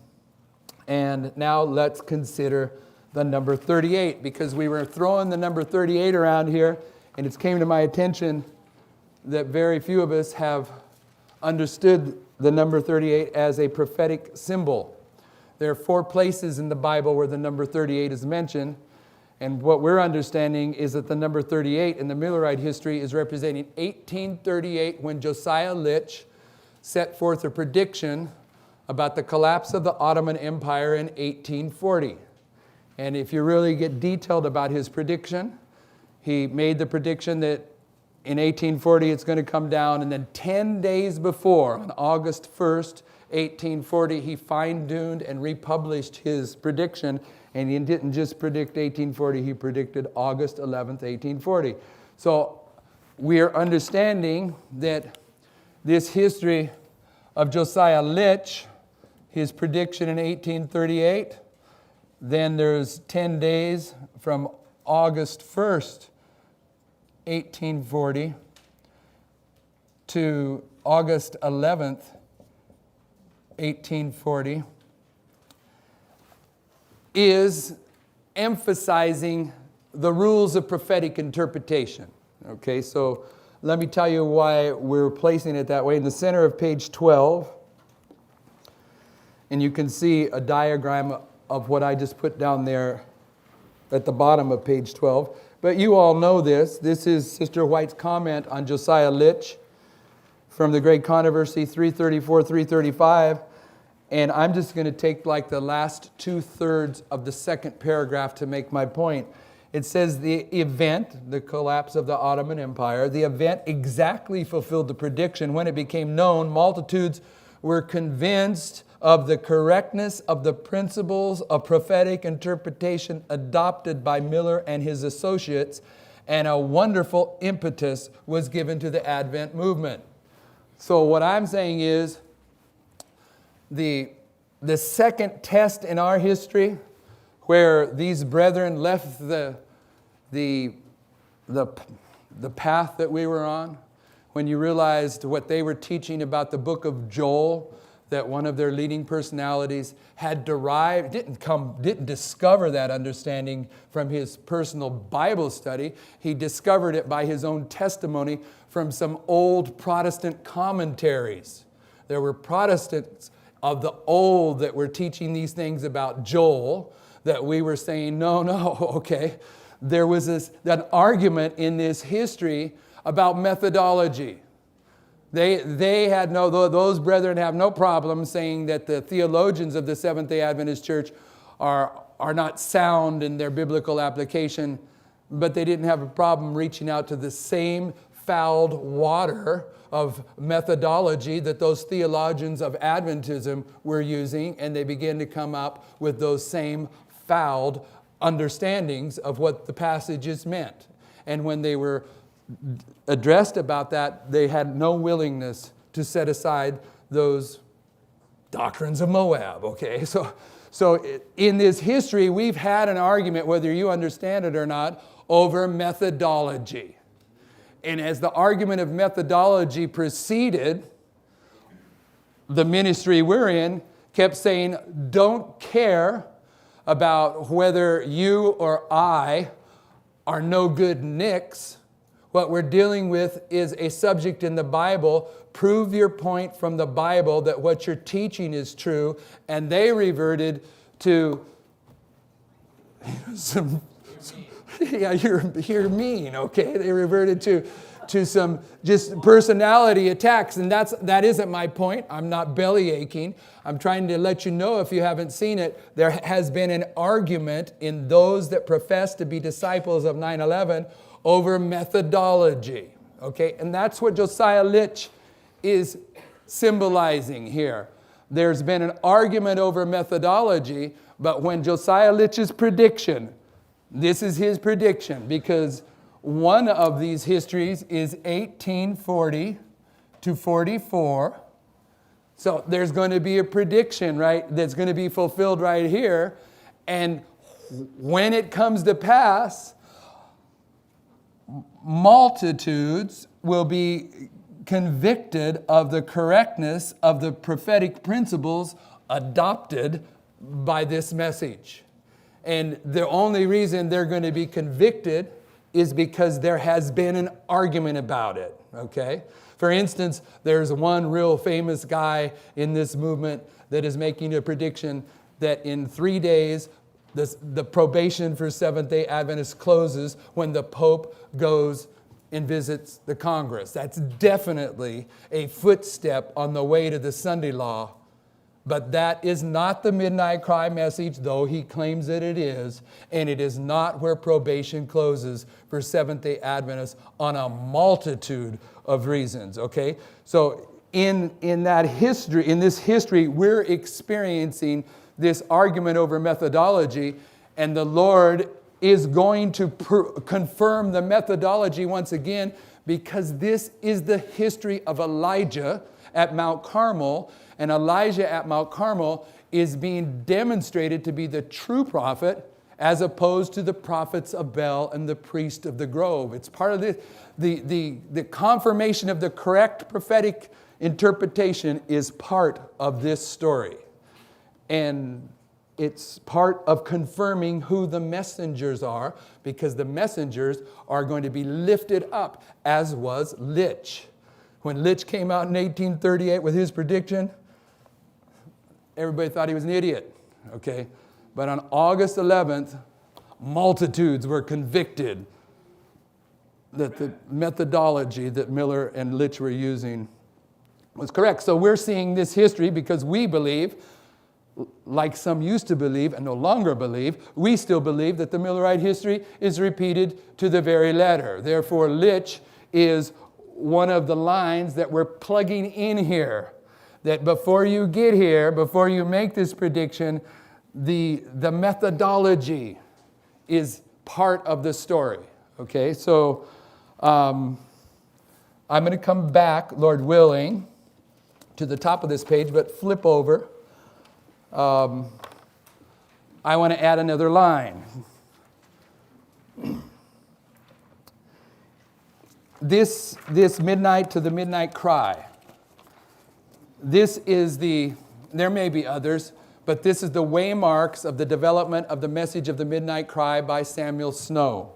And now let's consider the number 38, because we were throwing the number 38 around here, and it's came to my attention that very few of us have understood the number 38 as a prophetic symbol. There are 4 places in the Bible where the number 38 is mentioned, and what we're understanding is that the number 38 in the Millerite history is representing 1838, when Josiah Litch set forth a prediction about the collapse of the Ottoman Empire in 1840. And if you really get detailed about his prediction, he made the prediction that in 1840 it's going to come down, and then 10 days before, on August 1st, 1840, he fine-tuned and republished his prediction, and he didn't just predict 1840, he predicted August 11th, 1840. So we are understanding that this history of Josiah Litch, his prediction in 1838, then there's 10 days from August 1st, 1840 to August 11th, 1840, is emphasizing the rules of prophetic interpretation. Okay, so let me tell you why we're placing it that way. In the center of page 12, and you can see a diagram of what I just put down there at the bottom of page 12. But you all know this. This is Sister White's comment on Josiah Litch from the Great Controversy 334, 335. And I'm just going to take like the last 2/3 of the second paragraph to make my point. It says the event, the collapse of the Ottoman Empire, the event exactly fulfilled the prediction. When it became known, multitudes were convinced of the correctness of the principles of prophetic interpretation adopted by Miller and his associates, and a wonderful impetus was given to the Advent movement. So what I'm saying is the second test in our history where these brethren left the path that we were on, when you realized what they were teaching about the book of Joel, that one of their leading personalities had derived, didn't discover that understanding from his personal Bible study. He discovered it by his own testimony from some old Protestant commentaries. There were Protestants of the old that were teaching these things about Joel that we were saying, no, okay. There was an argument in this history about methodology. They had those brethren have no problem saying that the theologians of the Seventh-day Adventist Church are not sound in their biblical application, but they didn't have a problem reaching out to the same fouled water of methodology that those theologians of Adventism were using, and they began to come up with those same fouled understandings of what the passages meant. And when they were addressed about that, they had no willingness to set aside those doctrines of Moab, okay? So in this history, we've had an argument, whether you understand it or not, over methodology. And as the argument of methodology proceeded, the ministry we're in kept saying, don't care about whether you or I are no good nicks. What we're dealing with is a subject in the Bible. Prove your point from the Bible that what you're teaching is true. And they reverted to some... Yeah, you're mean, okay? They reverted to some just personality attacks, and that isn't my point. I'm not belly aching. I'm trying to let you know, if you haven't seen it, there has been an argument in those that profess to be disciples of 9/11 over methodology, okay? And that's what Josiah Litch is symbolizing here. There's been an argument over methodology, but when Josiah Litch's prediction, this is his prediction, because one of these histories is 1840 to 44. So there's going to be a prediction, right, that's going to be fulfilled right here. And when it comes to pass, multitudes will be convicted of the correctness of the prophetic principles adopted by this message. And the only reason they're going to be convicted is because there has been an argument about it, okay? For instance, there's one real famous guy in this movement that is making a prediction that in 3 days, the probation for Seventh-day Adventists closes when the Pope goes and visits the Congress. That's definitely a footstep on the way to the Sunday law. But that is not the midnight cry message, though he claims that it is. And it is not where probation closes for Seventh-day Adventists on a multitude of reasons, okay? So in this history, we're experiencing this argument over methodology, and the Lord is going to confirm the methodology once again, because this is the history of Elijah at Mount Carmel. And Elijah at Mount Carmel is being demonstrated to be the true prophet, as opposed to the prophets of Baal and the priest of the grove. It's part of the confirmation of the correct prophetic interpretation is part of this story. And it's part of confirming who the messengers are, because the messengers are going to be lifted up, as was Litch. When Litch came out in 1838 with his prediction, everybody thought he was an idiot, okay? But on August 11th, multitudes were convicted that the methodology that Miller and Litch were using was correct. So we're seeing this history because we believe, like some used to believe and no longer believe, we still believe that the Millerite history is repeated to the very letter. Therefore, Litch is one of the lines that we're plugging in here. That before you get here, before you make this prediction, the methodology is part of the story. Okay, so I'm going to come back, Lord willing, to the top of this page, but flip over. I want to add another line. This midnight to the midnight cry. This is there may be others, but this is the waymarks of the development of the message of the midnight cry by Samuel Snow.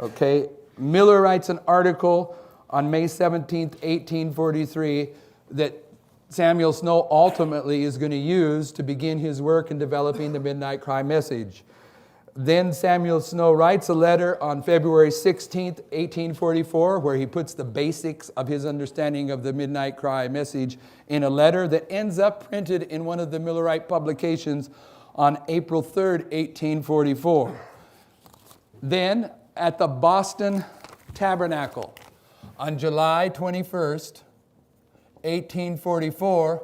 Okay, Miller writes an article on May 17th, 1843, that Samuel Snow ultimately is going to use to begin his work in developing the midnight cry message. Then Samuel Snow writes a letter on February 16th, 1844, where he puts the basics of his understanding of the midnight cry message in a letter that ends up printed in one of the Millerite publications on April 3rd, 1844. Then at the Boston Tabernacle On July 21st, 1844,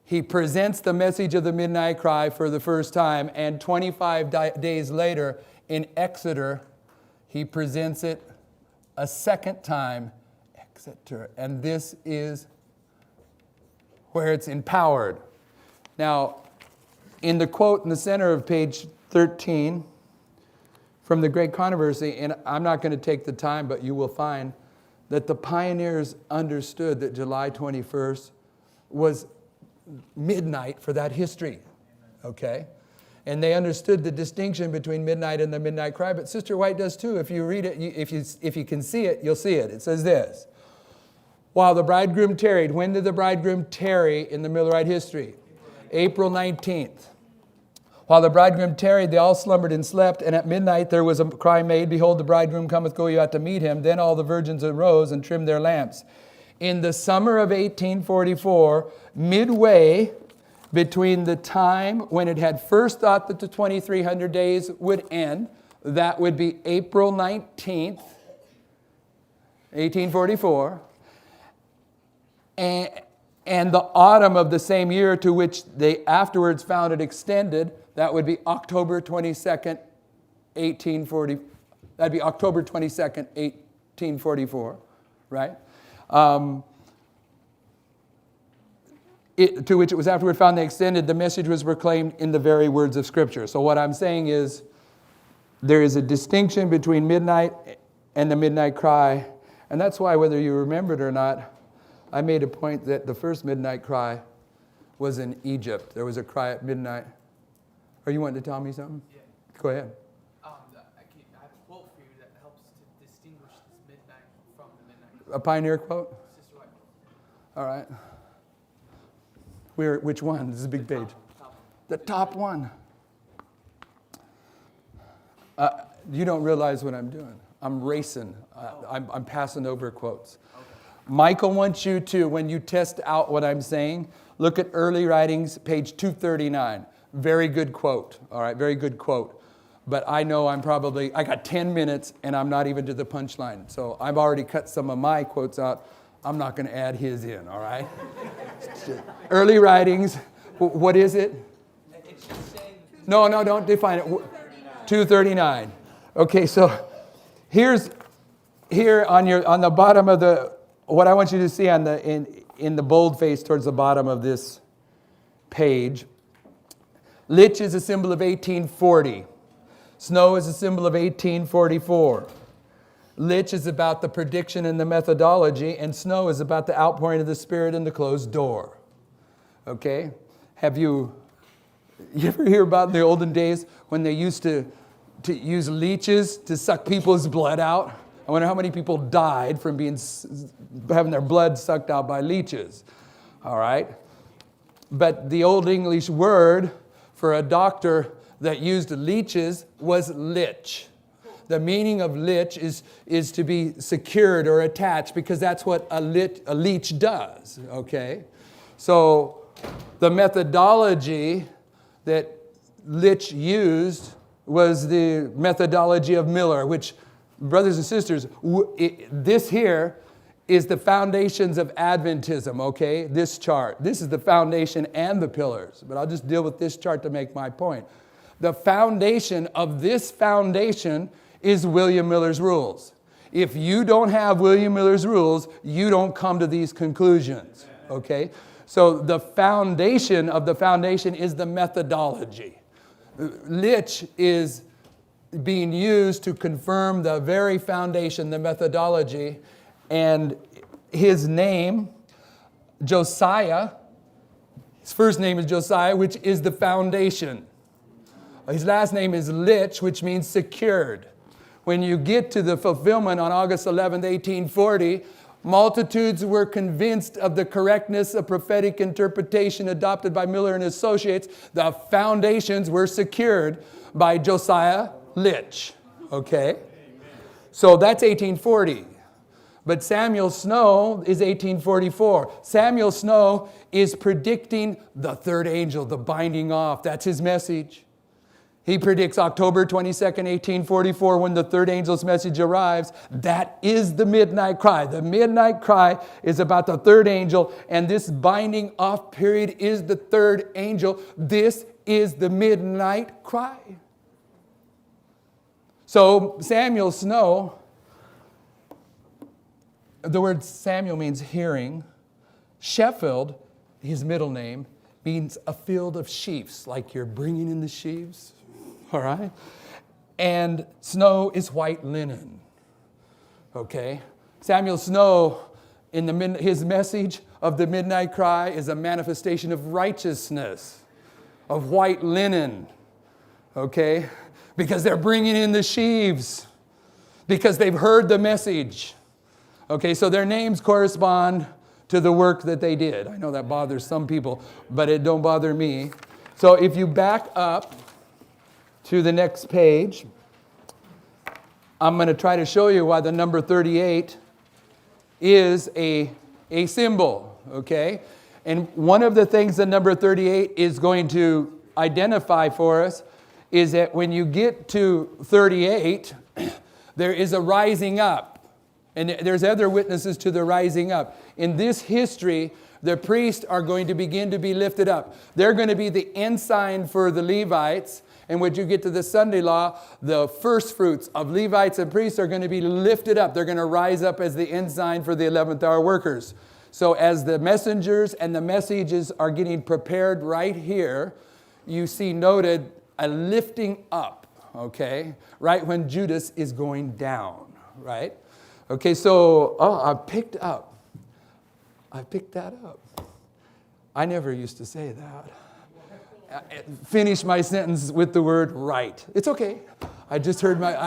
he presents the message of the midnight cry for the first time, and 25 days later in Exeter, he presents it a second time, Exeter, and this is where it's empowered. Now, in the quote in the center of page 13 from the Great Controversy, and I'm not going to take the time, but you will find that the pioneers understood that July 21st was midnight for that history, okay? And they understood the distinction between midnight and the midnight cry, but Sister White does too. If you read it, if you can see it, you'll see it. It says this: while the bridegroom tarried. When did the bridegroom tarry in the Millerite history? April 19th. While the bridegroom tarried, they all slumbered and slept, and at midnight there was a cry made, behold, the bridegroom cometh, go ye out to meet him. Then all the virgins arose and trimmed their lamps. In the summer of 1844, midway between the time when it had first thought that the 2300 days would end, that would be April 19th, 1844, and the autumn of the same year to which they afterwards found it extended, that would be October 22nd, 1840. That'd be October 22nd, 1844, right? To which it was afterward found they extended, the message was proclaimed in the very words of Scripture. So what I'm saying is, there is a distinction between midnight and the midnight cry, and that's why, whether you remember it or not, I made a point that the first midnight cry was in Egypt. There was a cry at midnight. Are you wanting to tell me something? Yeah. Go ahead. I have a quote for you that helps to distinguish this midnight from the midnight. A pioneer quote? Sister White. All right. Which one? This is a big page. Top. The top one. You don't realize what I'm doing. I'm racing. I'm passing over quotes. Okay. Michael wants you to, when you test out what I'm saying, look at Early Writings, page 239. Very good quote. All right, very good quote. But I know I got 10 minutes and I'm not even to the punchline. So I've already cut some of my quotes out. I'm not going to add his in, all right? Early Writings, what is it? It's just saying. No, don't define it. 239. Okay, so here on the bottom of what I want you to see in the boldface towards the bottom of this page, lich is a symbol of 1840. Snow is a symbol of 1844. Lich is about the prediction and the methodology, and snow is about the outpouring of the Spirit in the closed door. Okay? Have you ever hear about in the olden days when they used to use leeches to suck people's blood out? I wonder how many people died from having their blood sucked out by leeches. All right? But the Old English word for a doctor that used leeches was lich. The meaning of lich is to be secured or attached, because that's what a leech does, okay? So the methodology that Lich used was the methodology of Miller, which, brothers and sisters, this here is the foundations of Adventism, okay? This chart. This is the foundation and the pillars, but I'll just deal with this chart to make my point. The foundation of this foundation is William Miller's rules. If you don't have William Miller's rules, you don't come to these conclusions, okay? So the foundation of the foundation is the methodology. Lich is being used to confirm the very foundation, the methodology, and his name, Josiah, his first name is Josiah, which is the foundation. His last name is Lich, which means secured. When you get to the fulfillment on August 11th, 1840, multitudes were convinced of the correctness of prophetic interpretation adopted by Miller and Associates. The foundations were secured by Josiah Lich. Okay? So that's 1840. But Samuel Snow is 1844. Samuel Snow is predicting the third angel, the binding off. That's his message. He predicts October 22nd, 1844, when the third angel's message arrives. That is the midnight cry. The midnight cry is about the third angel, and this binding off period is the third angel. This is the midnight cry. So Samuel Snow, the word Samuel means hearing. Sheffield, his middle name, means a field of sheaves, like you're bringing in the sheaves. All right? And snow is white linen. Okay? Samuel Snow, his message of the midnight cry is a manifestation of righteousness, of white linen. Okay? Because they're bringing in the sheaves. Because they've heard the message. Okay, so their names correspond to the work that they did. I know that bothers some people, but it don't bother me. So if you back up to the next page, I'm going to try to show you why the number 38 is a symbol, okay? And one of the things that number 38 is going to identify for us is that when you get to 38, there is a rising up. And there's other witnesses to the rising up. In this history, the priests are going to begin to be lifted up. They're going to be the ensign for the Levites. And when you get to the Sunday law, the first fruits of Levites and priests are going to be lifted up. They're going to rise up as the ensign for the 11th hour workers. So as the messengers and the messages are getting prepared right here, you see noted a lifting up, okay? Right when Judas is going down, right? Okay, so, I picked that up. I never used to say that. Finish my sentence with the word right. It's okay. I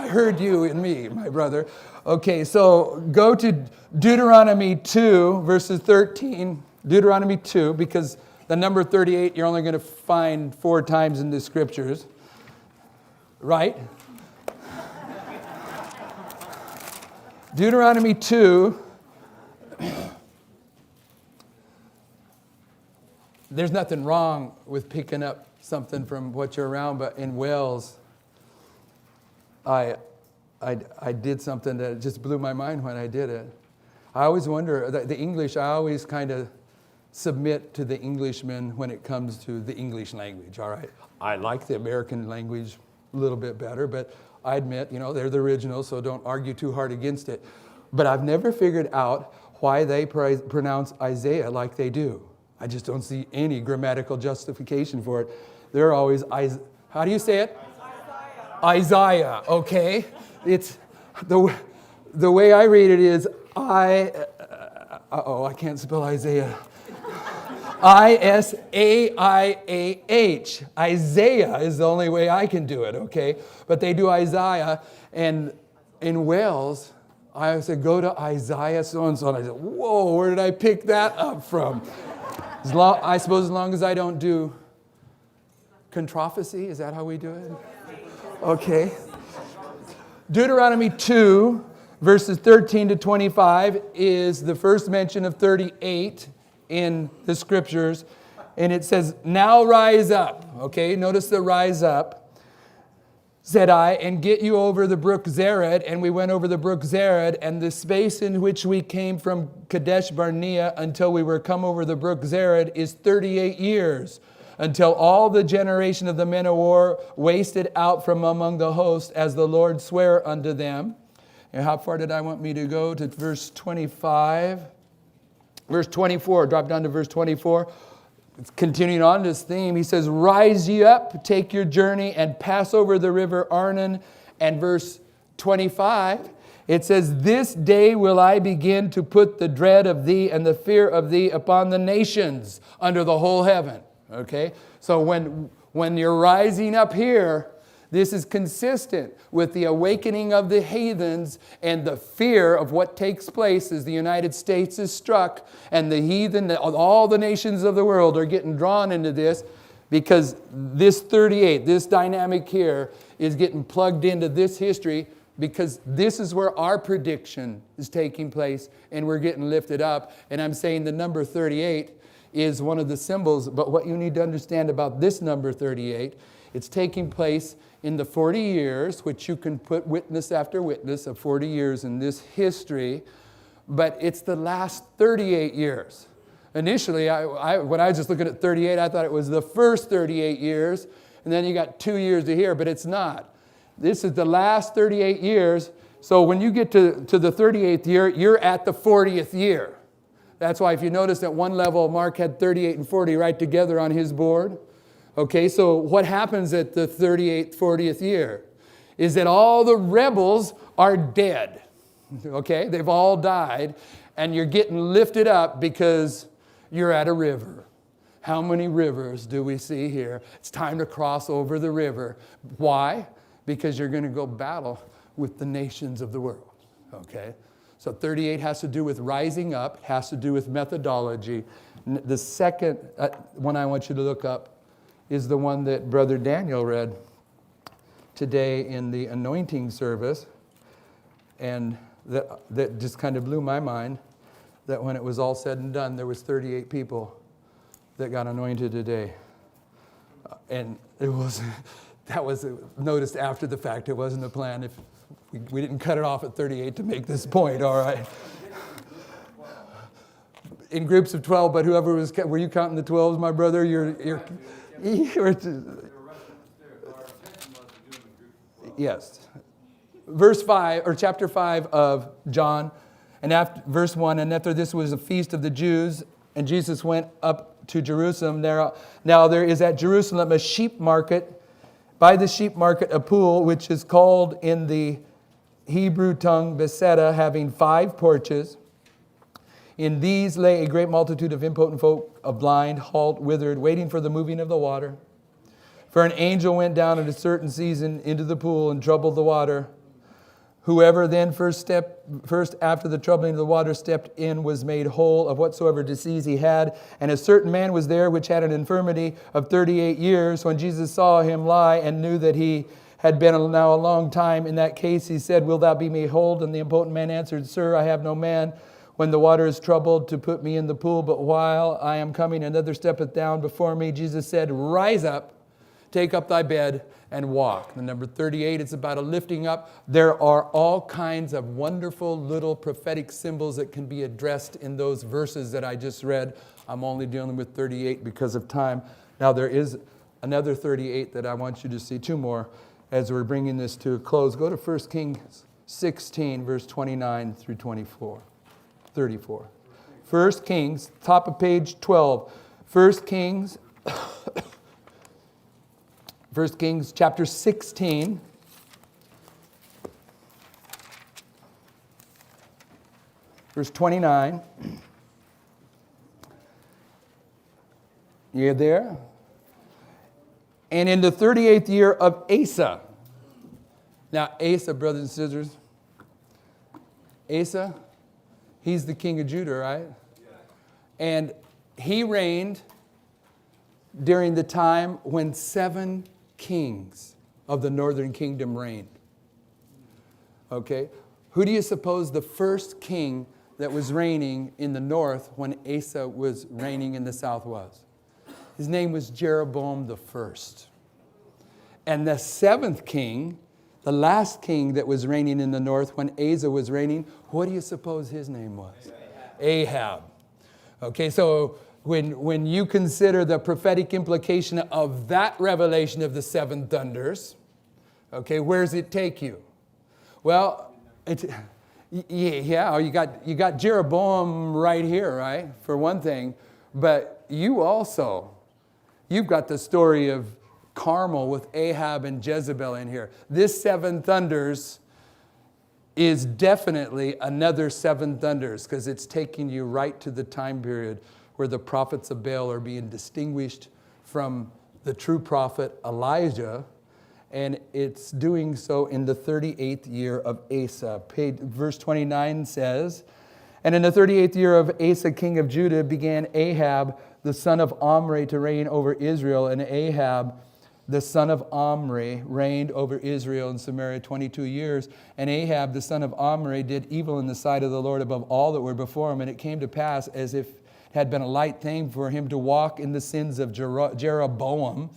heard you and me, my brother. Okay, so go to Deuteronomy 2, verses 13. Deuteronomy 2, because the number 38 you're only going to find 4 times in the scriptures. Right? Deuteronomy 2. There's nothing wrong with picking up something from what you're around, but in Wales, I did something that just blew my mind when I did it. I always wonder, the English, I always kind of submit to the Englishmen when it comes to the English language, all right? I like the American language a little bit better, but I admit, they're the original, so don't argue too hard against it. But I've never figured out why they pronounce Isaiah like they do. I just don't see any grammatical justification for it. They're always, how do you say it? Isaiah, okay? It's, the way I read it is I can't spell Isaiah. Isaiah. Isaiah is the only way I can do it, okay? But they do Isaiah, and in Wales, I said, go to Isaiah so-and-so, and I said, whoa, where did I pick that up from? I suppose as long as I don't do controversy, is that how we do it? Okay. Deuteronomy 2, verses 13 to 25 is the first mention of 38 in the scriptures. And it says, now rise up. Okay, notice the rise up. Said I, and get you over the brook Zered. And we went over the brook Zered, and the space in which we came from Kadesh Barnea until we were come over the brook Zered is 38 years, until all the generation of the men of war wasted out from among the host, as the Lord sware unto them. And how far did I want me to go? To verse 25. Verse 24, drop down to verse 24. It's continuing on this theme. He says, rise ye up, take your journey, and pass over the river Arnon. And verse 25, it says, this day will I begin to put the dread of thee and the fear of thee upon the nations under the whole heaven. Okay? So when you're rising up here, this is consistent with the awakening of the heathens and the fear of what takes place as the United States is struck, and the heathen, all the nations of the world are getting drawn into this, because this 38, this dynamic here, is getting plugged into this history, because this is where our prediction is taking place, and we're getting lifted up. And I'm saying the number 38 is one of the symbols, but what you need to understand about this number 38 It's taking place in the 40 years, which you can put witness after witness of 40 years in this history, but it's the last 38 years. Initially, when I was just looking at 38, I thought it was the first 38 years, and then you got 2 years to here, but it's not. This is the last 38 years, so when you get to the 38th year, you're at the 40th year. That's why if you notice at one level, Mark had 38 and 40 right together on his board. Okay, so what happens at the 38th, 40th year is that all the rebels are dead. Okay, they've all died, and you're getting lifted up because you're at a river. How many rivers do we see here? It's time to cross over the river. Why? Because you're going to go battle with the nations of the world. Okay, so 38 has to do with rising up, it has to do with methodology. The second one I want you to look up is the one that Brother Daniel read today in the anointing service. And that just kind of blew my mind, that when it was all said and done, there was 38 people that got anointed today. And that was noticed after the fact. It wasn't a plan. If we didn't cut it off at 38 to make this point, all right? In groups of 12, but whoever was, were you counting the 12s, my brother? Yes. Verse 5, or chapter 5 of John, and after verse 1, and after this was a feast of the Jews, and Jesus went up to Jerusalem. Now there is at Jerusalem a sheep market, by the sheep market a pool, which is called in the Hebrew tongue Bethesda, having 5 porches. In these lay a great multitude of impotent folk, of blind, halt, withered, waiting for the moving of the water. For an angel went down at a certain season into the pool and troubled the water. Whoever then first after the troubling of the water stepped in was made whole of whatsoever disease he had. And a certain man was there which had an infirmity of 38 years. When Jesus saw him lie and knew that he had been now a long time in that case, he said, Wilt thou be made whole? And the impotent man answered, Sir, I have no man when the water is troubled to put me in the pool, but while I am coming, another steppeth down before me. Jesus said, Rise up, take up thy bed, and walk. The number 38, it's about a lifting up. There are all kinds of wonderful little prophetic symbols that can be addressed in those verses that I just read. I'm only dealing with 38 because of time. Now there is another 38 that I want you to see, 2 more, as we're bringing this to a close. Go to 1 Kings 16, verse 29 through 34. 1 Kings, top of page 12. 1 Kings, 1 Kings chapter 16. Verse 29. You there? And in the 38th year of Asa. Now, Asa, brothers and sisters, Asa, he's the king of Judah, right? Yeah. And he reigned during the time when 7 kings of the northern kingdom reigned. Okay? Who do you suppose the first king that was reigning in the north when Asa was reigning in the south was? His name was Jeroboam the first. And the 7th king, the last king that was reigning in the north when Asa was reigning, what do you suppose his name was? Ahab. Okay, so when you consider the prophetic implication of that revelation of the 7 thunders, okay, where does it take you? Well, you got Jeroboam right here, right, for one thing, but you've got the story of Carmel with Ahab and Jezebel in here. This 7 thunders is definitely another 7 thunders because it's taking you right to the time period where the prophets of Baal are being distinguished from the true prophet Elijah, and it's doing so in the 38th year of Asa. Verse 29 says, And in the 38th year of Asa, king of Judah, began Ahab, the son of Omri, to reign over Israel, and Ahab, the son of Omri, reigned over Israel in Samaria 22 years. And Ahab, the son of Omri, did evil in the sight of the Lord above all that were before him. And it came to pass, as if it had been a light thing for him to walk in the sins of Jeroboam,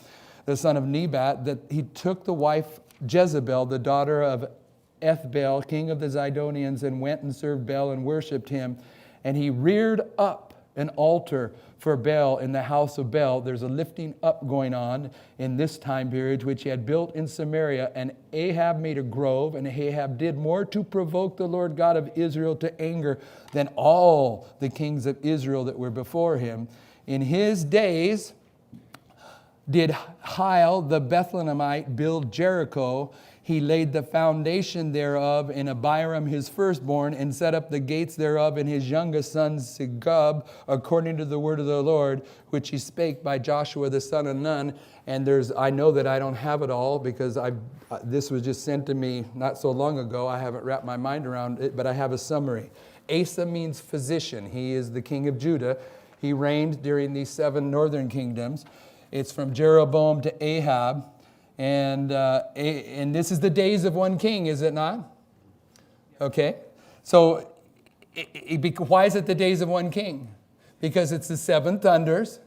the son of Nebat, that he took the wife Jezebel, the daughter of Ethbaal, king of the Zidonians, and went and served Baal and worshipped him. And he reared up an altar for Baal in the house of Baal. There's a lifting up going on in this time period, which he had built in Samaria. And Ahab made a grove, and Ahab did more to provoke the Lord God of Israel to anger than all the kings of Israel that were before him. In his days did Hiel the Bethlehemite build Jericho. He laid the foundation thereof in Abiram his firstborn, and set up the gates thereof in his youngest son Segub, according to the word of the Lord, which he spake by Joshua the son of Nun. And I know that I don't have it all, because this was just sent to me not so long ago. I haven't wrapped my mind around it, but I have a summary. Asa means physician. He is the king of Judah. He reigned during these 7 northern kingdoms. It's from Jeroboam to Ahab. And this is the days of one king, is it not? Okay. So why is it the days of one king? Because it's the 7 thunders.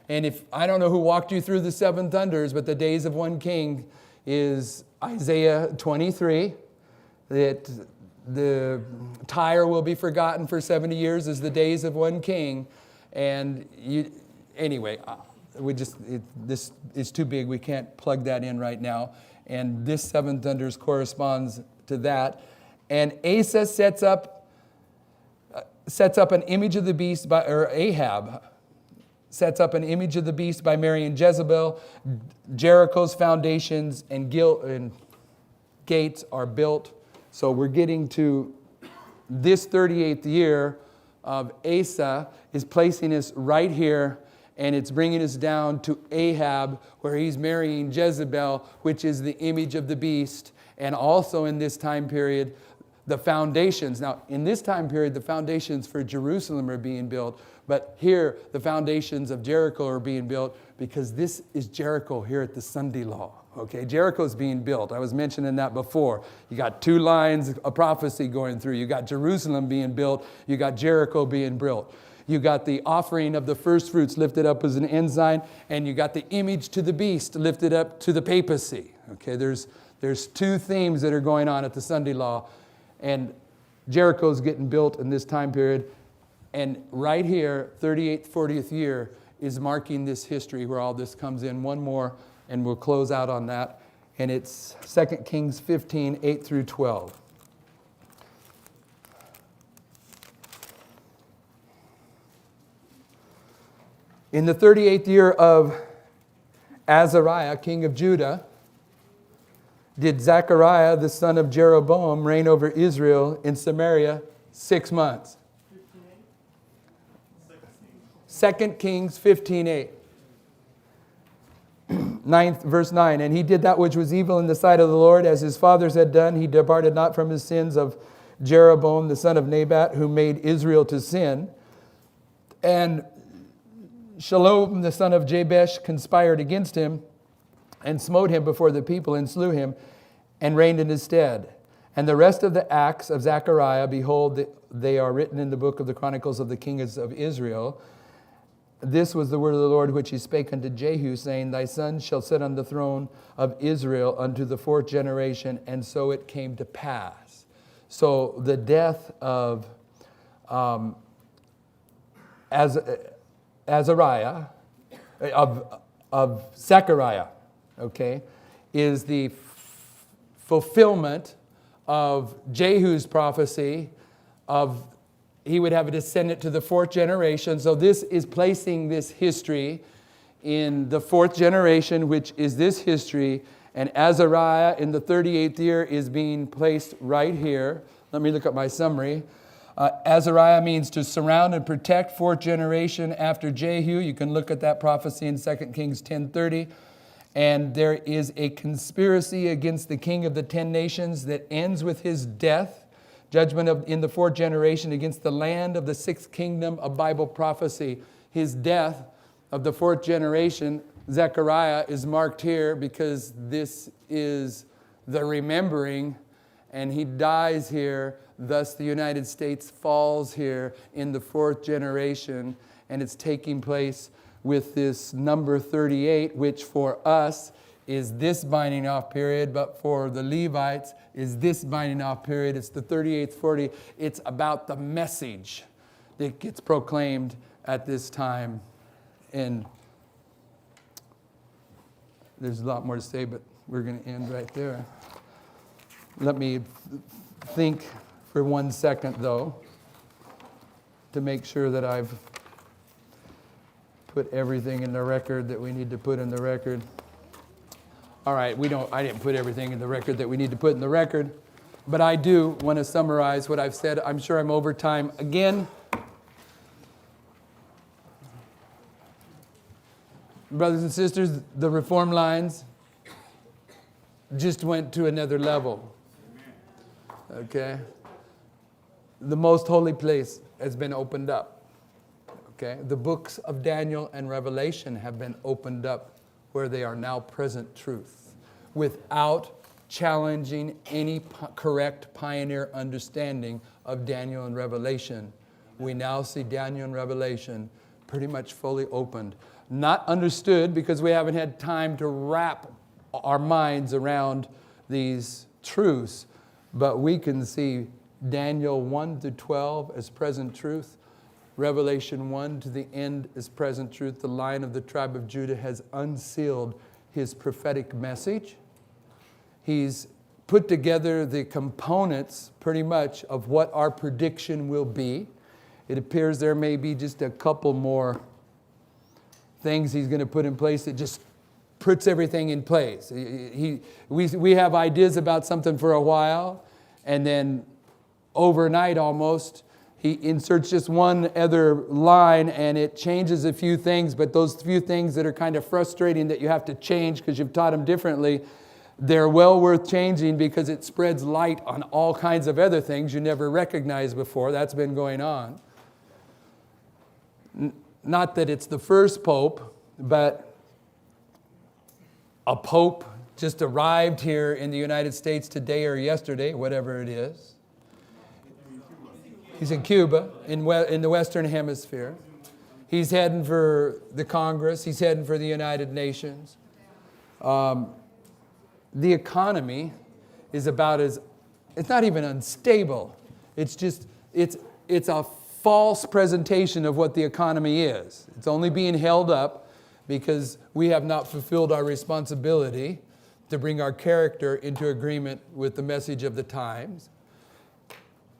And I don't know who walked you through the 7 thunders, but the days of one king is Isaiah 23, that the Tyre will be forgotten for 70 years as the days of one king. And anyway, this is too big. We can't plug that in right now. And this 7 thunders corresponds to that. And Asa sets up an image of the beast Ahab sets up an image of the beast by marrying Jezebel. Jericho's foundations and gates are built. So we're getting to this 38th year of Asa is placing us right here, and it's bringing us down to Ahab, where he's marrying Jezebel, which is the image of the beast. And also in this time period, the foundations. Now, in this time period, the foundations for Jerusalem are being built. But here, the foundations of Jericho are being built, because this is Jericho here at the Sunday law. Okay, Jericho's being built. I was mentioning that before. You got 2 lines of prophecy going through. You got Jerusalem being built. You got Jericho being built. You got the offering of the first fruits lifted up as an ensign, and you got the image to the beast lifted up to the papacy. Okay, there's 2 themes that are going on at the Sunday law, and Jericho's getting built in this time period. And right here, 38th, 40th year is marking this history where all this comes in. One more, and we'll close out on that. And it's 2 Kings 15, 8 through 12. In the 38th year of Azariah, king of Judah, did Zechariah, the son of Jeroboam, reign over Israel in Samaria 6 months. 2 Kings 15:8. 9th verse 9. And he did that which was evil in the sight of the Lord, as his fathers had done. He departed not from his sins of Jeroboam, the son of Nebat, who made Israel to sin. And Shalom, the son of Jabesh, conspired against him, and smote him before the people, and slew him, and reigned in his stead. And the rest of the acts of Zechariah, behold, they are written in the book of the Chronicles of the kings of Israel. This was the word of the Lord which he spake unto Jehu, saying, Thy son shall sit on the throne of Israel unto the 4th generation. And so it came to pass. So the death of Azariah, of Zechariah, okay, is the fulfillment of Jehu's prophecy of he would have a descendant to the 4th generation. So this is placing this history in the 4th generation, which is this history. And Azariah in the 38th year is being placed right here. Let me look at my summary. Azariah means to surround and protect, 4th generation after Jehu. You can look at that prophecy in 2 Kings 10:30. And there is a conspiracy against the king of the 10 nations that ends with his death. Judgment in the 4th generation against the land of the 6th kingdom, a Bible prophecy. His death of the 4th generation, Zechariah, is marked here because this is the remembering, and he dies here. Thus the United States falls here in the 4th generation, and it's taking place with this number 38, which for us is this binding off period, but for the Levites is this binding off period. It's the 38th 40. It's about the message that gets proclaimed at this time. And there's a lot more to say, but we're going to end right there. Let me think for 1 second, though, to make sure that I've put everything in the record that we need to put in the record. All right, I didn't put everything in the record that we need to put in the record, but I do want to summarize what I've said. I'm sure I'm over time again. Brothers and sisters, the reform lines just went to another level. Okay? The most holy place has been opened up. Okay? The books of Daniel and Revelation have been opened up where they are now present truth, without challenging any correct pioneer understanding of Daniel and Revelation. We now see Daniel and Revelation pretty much fully opened. Not understood because we haven't had time to wrap our minds around these truths, but we can see Daniel 1 to 12 as present truth. Revelation 1 to the end is present truth. The Lion of the tribe of Judah has unsealed his prophetic message. He's put together the components pretty much of what our prediction will be. It appears there may be just a couple more things he's going to put in place that just puts everything in place. We have ideas about something for a while, and then overnight almost, he inserts just one other line and it changes a few things, but those few things that are kind of frustrating that you have to change because you've taught them differently, they're well worth changing because it spreads light on all kinds of other things you never recognized before. That's been going on. Not that it's the first pope, but a pope just arrived here in the United States today or yesterday, whatever it is. He's in Cuba, in the Western Hemisphere. He's heading for the Congress. He's heading for the United Nations. The economy is about as, it's not even unstable. It's just, it's a false presentation of what the economy is. It's only being held up because we have not fulfilled our responsibility to bring our character into agreement with the message of the times.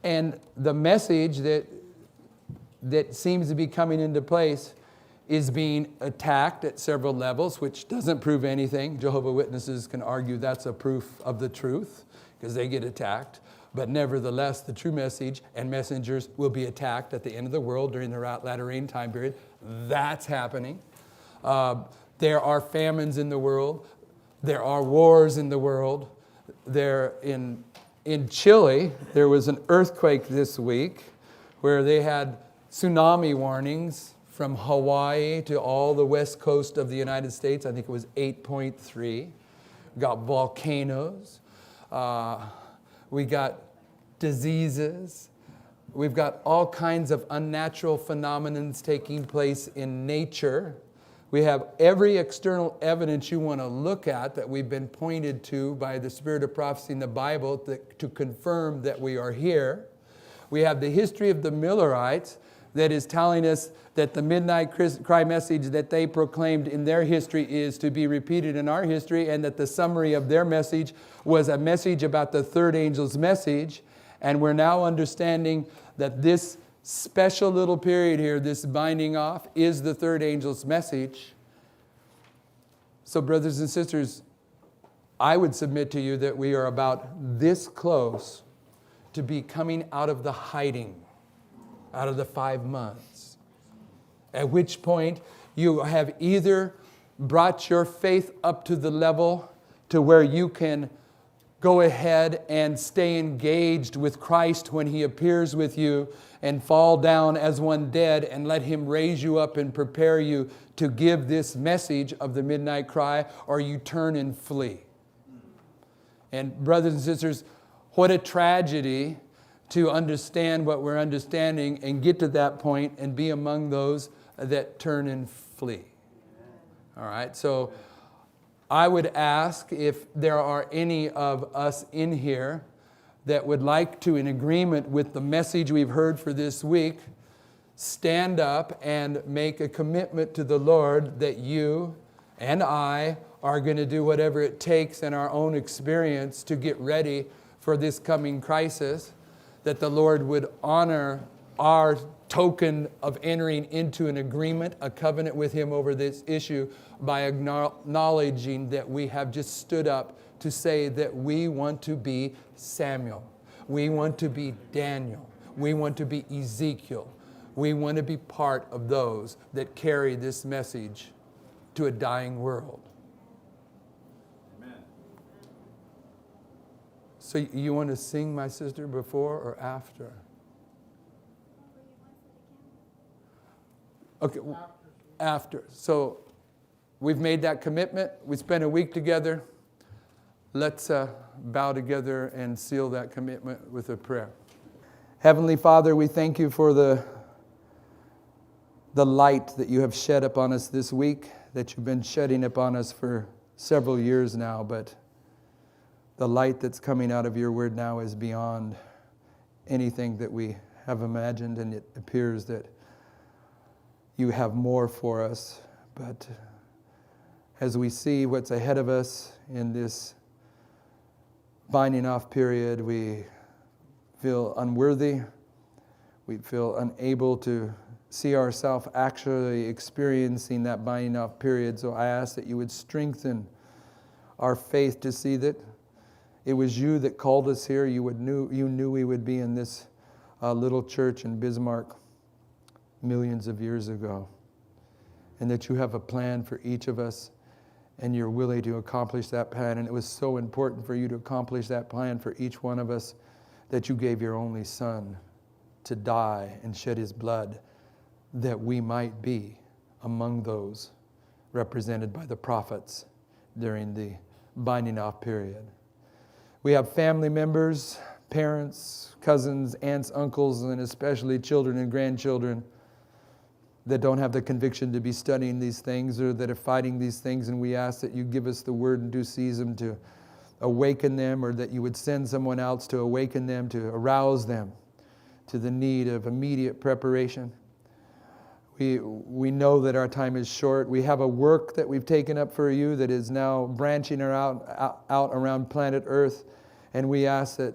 And the message that seems to be coming into place is being attacked at several levels, which doesn't prove anything. Jehovah's Witnesses can argue that's a proof of the truth because they get attacked. But nevertheless, the true message and messengers will be attacked at the end of the world during the latter rain time period. That's happening. There are famines in the world. There are wars in the world. In Chile, there was an earthquake this week where they had tsunami warnings from Hawaii to all the west coast of the United States. I think it was 8.3. We got volcanoes. We got diseases. We've got all kinds of unnatural phenomena taking place in nature. We have every external evidence you want to look at that we've been pointed to by the spirit of prophecy in the Bible to confirm that we are here. We have the history of the Millerites that is telling us that the midnight cry message that they proclaimed in their history is to be repeated in our history, and that the summary of their message was a message about the third angel's message. And we're now understanding that this special little period here, this binding off, is the third angel's message. So, brothers and sisters, I would submit to you that we are about this close to be coming out of the hiding, out of the 5 months. At which point you have either brought your faith up to the level to where you can go ahead and stay engaged with Christ when He appears with you and fall down as one dead and let Him raise you up and prepare you to give this message of the midnight cry, or you turn and flee. And brothers and sisters, what a tragedy to understand what we're understanding and get to that point and be among those that turn and flee. All right, so I would ask if there are any of us in here that would like to, in agreement with the message we've heard for this week, stand up and make a commitment to the Lord that you and I are going to do whatever it takes in our own experience to get ready for this coming crisis, that the Lord would honor our token of entering into an agreement, a covenant with Him over this issue by acknowledging that we have just stood up to say that we want to be Samuel. We want to be Daniel. We want to be Ezekiel. We want to be part of those that carry this message to a dying world. Amen. So you want to sing, my sister, before or after? Okay, after. So we've made that commitment. We spent a week together. Let's bow together and seal that commitment with a prayer. Heavenly Father, we thank you for the light that you have shed upon us this week, that you've been shedding upon us for several years now, but the light that's coming out of your word now is beyond anything that we have imagined, and it appears that you have more for us. But as we see what's ahead of us in this binding off period, we feel unworthy. We feel unable to see ourselves actually experiencing that binding off period. So I ask that you would strengthen our faith to see that it was you that called us here. You knew we would be in this little church in Bismarck millions of years ago, and that you have a plan for each of us, and you're willing to accomplish that plan. And it was so important for you to accomplish that plan for each one of us that you gave your only Son to die and shed His blood, that we might be among those represented by the prophets during the binding off period. We have family members, parents, cousins, aunts, uncles, and especially children and grandchildren that don't have the conviction to be studying these things or that are fighting these things, and we ask that you give us the word in due season to awaken them, or that you would send someone else to awaken them, to arouse them to the need of immediate preparation. We know that our time is short. We have a work that we've taken up for you that is now branching out around planet Earth, and we ask that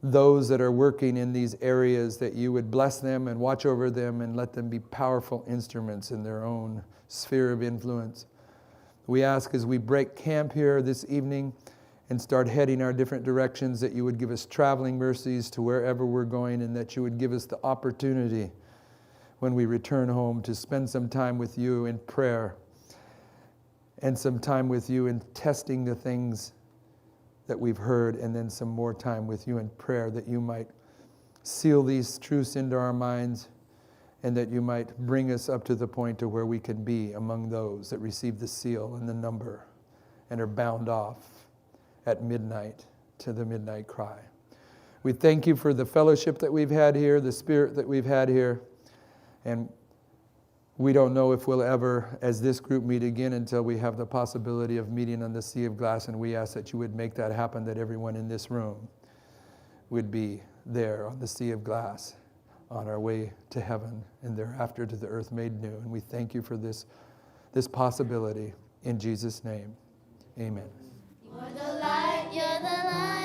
those that are working in these areas, that you would bless them and watch over them and let them be powerful instruments in their own sphere of influence. We ask as we break camp here this evening and start heading our different directions, that you would give us traveling mercies to wherever we're going, and that you would give us the opportunity when we return home to spend some time with you in prayer and some time with you in testing the things that we've heard, and then some more time with you in prayer, that you might seal these truths into our minds, and that you might bring us up to the point to where we can be among those that receive the seal and the number and are bound off at midnight to the midnight cry. We thank you for the fellowship that we've had here, the spirit that we've had here, and we don't know if we'll ever, as this group, meet again until we have the possibility of meeting on the Sea of Glass, and we ask that you would make that happen, that everyone in this room would be there on the Sea of Glass on our way to heaven and thereafter to the earth made new. And we thank you for this possibility. In Jesus' name, amen. You're the light, you're the light.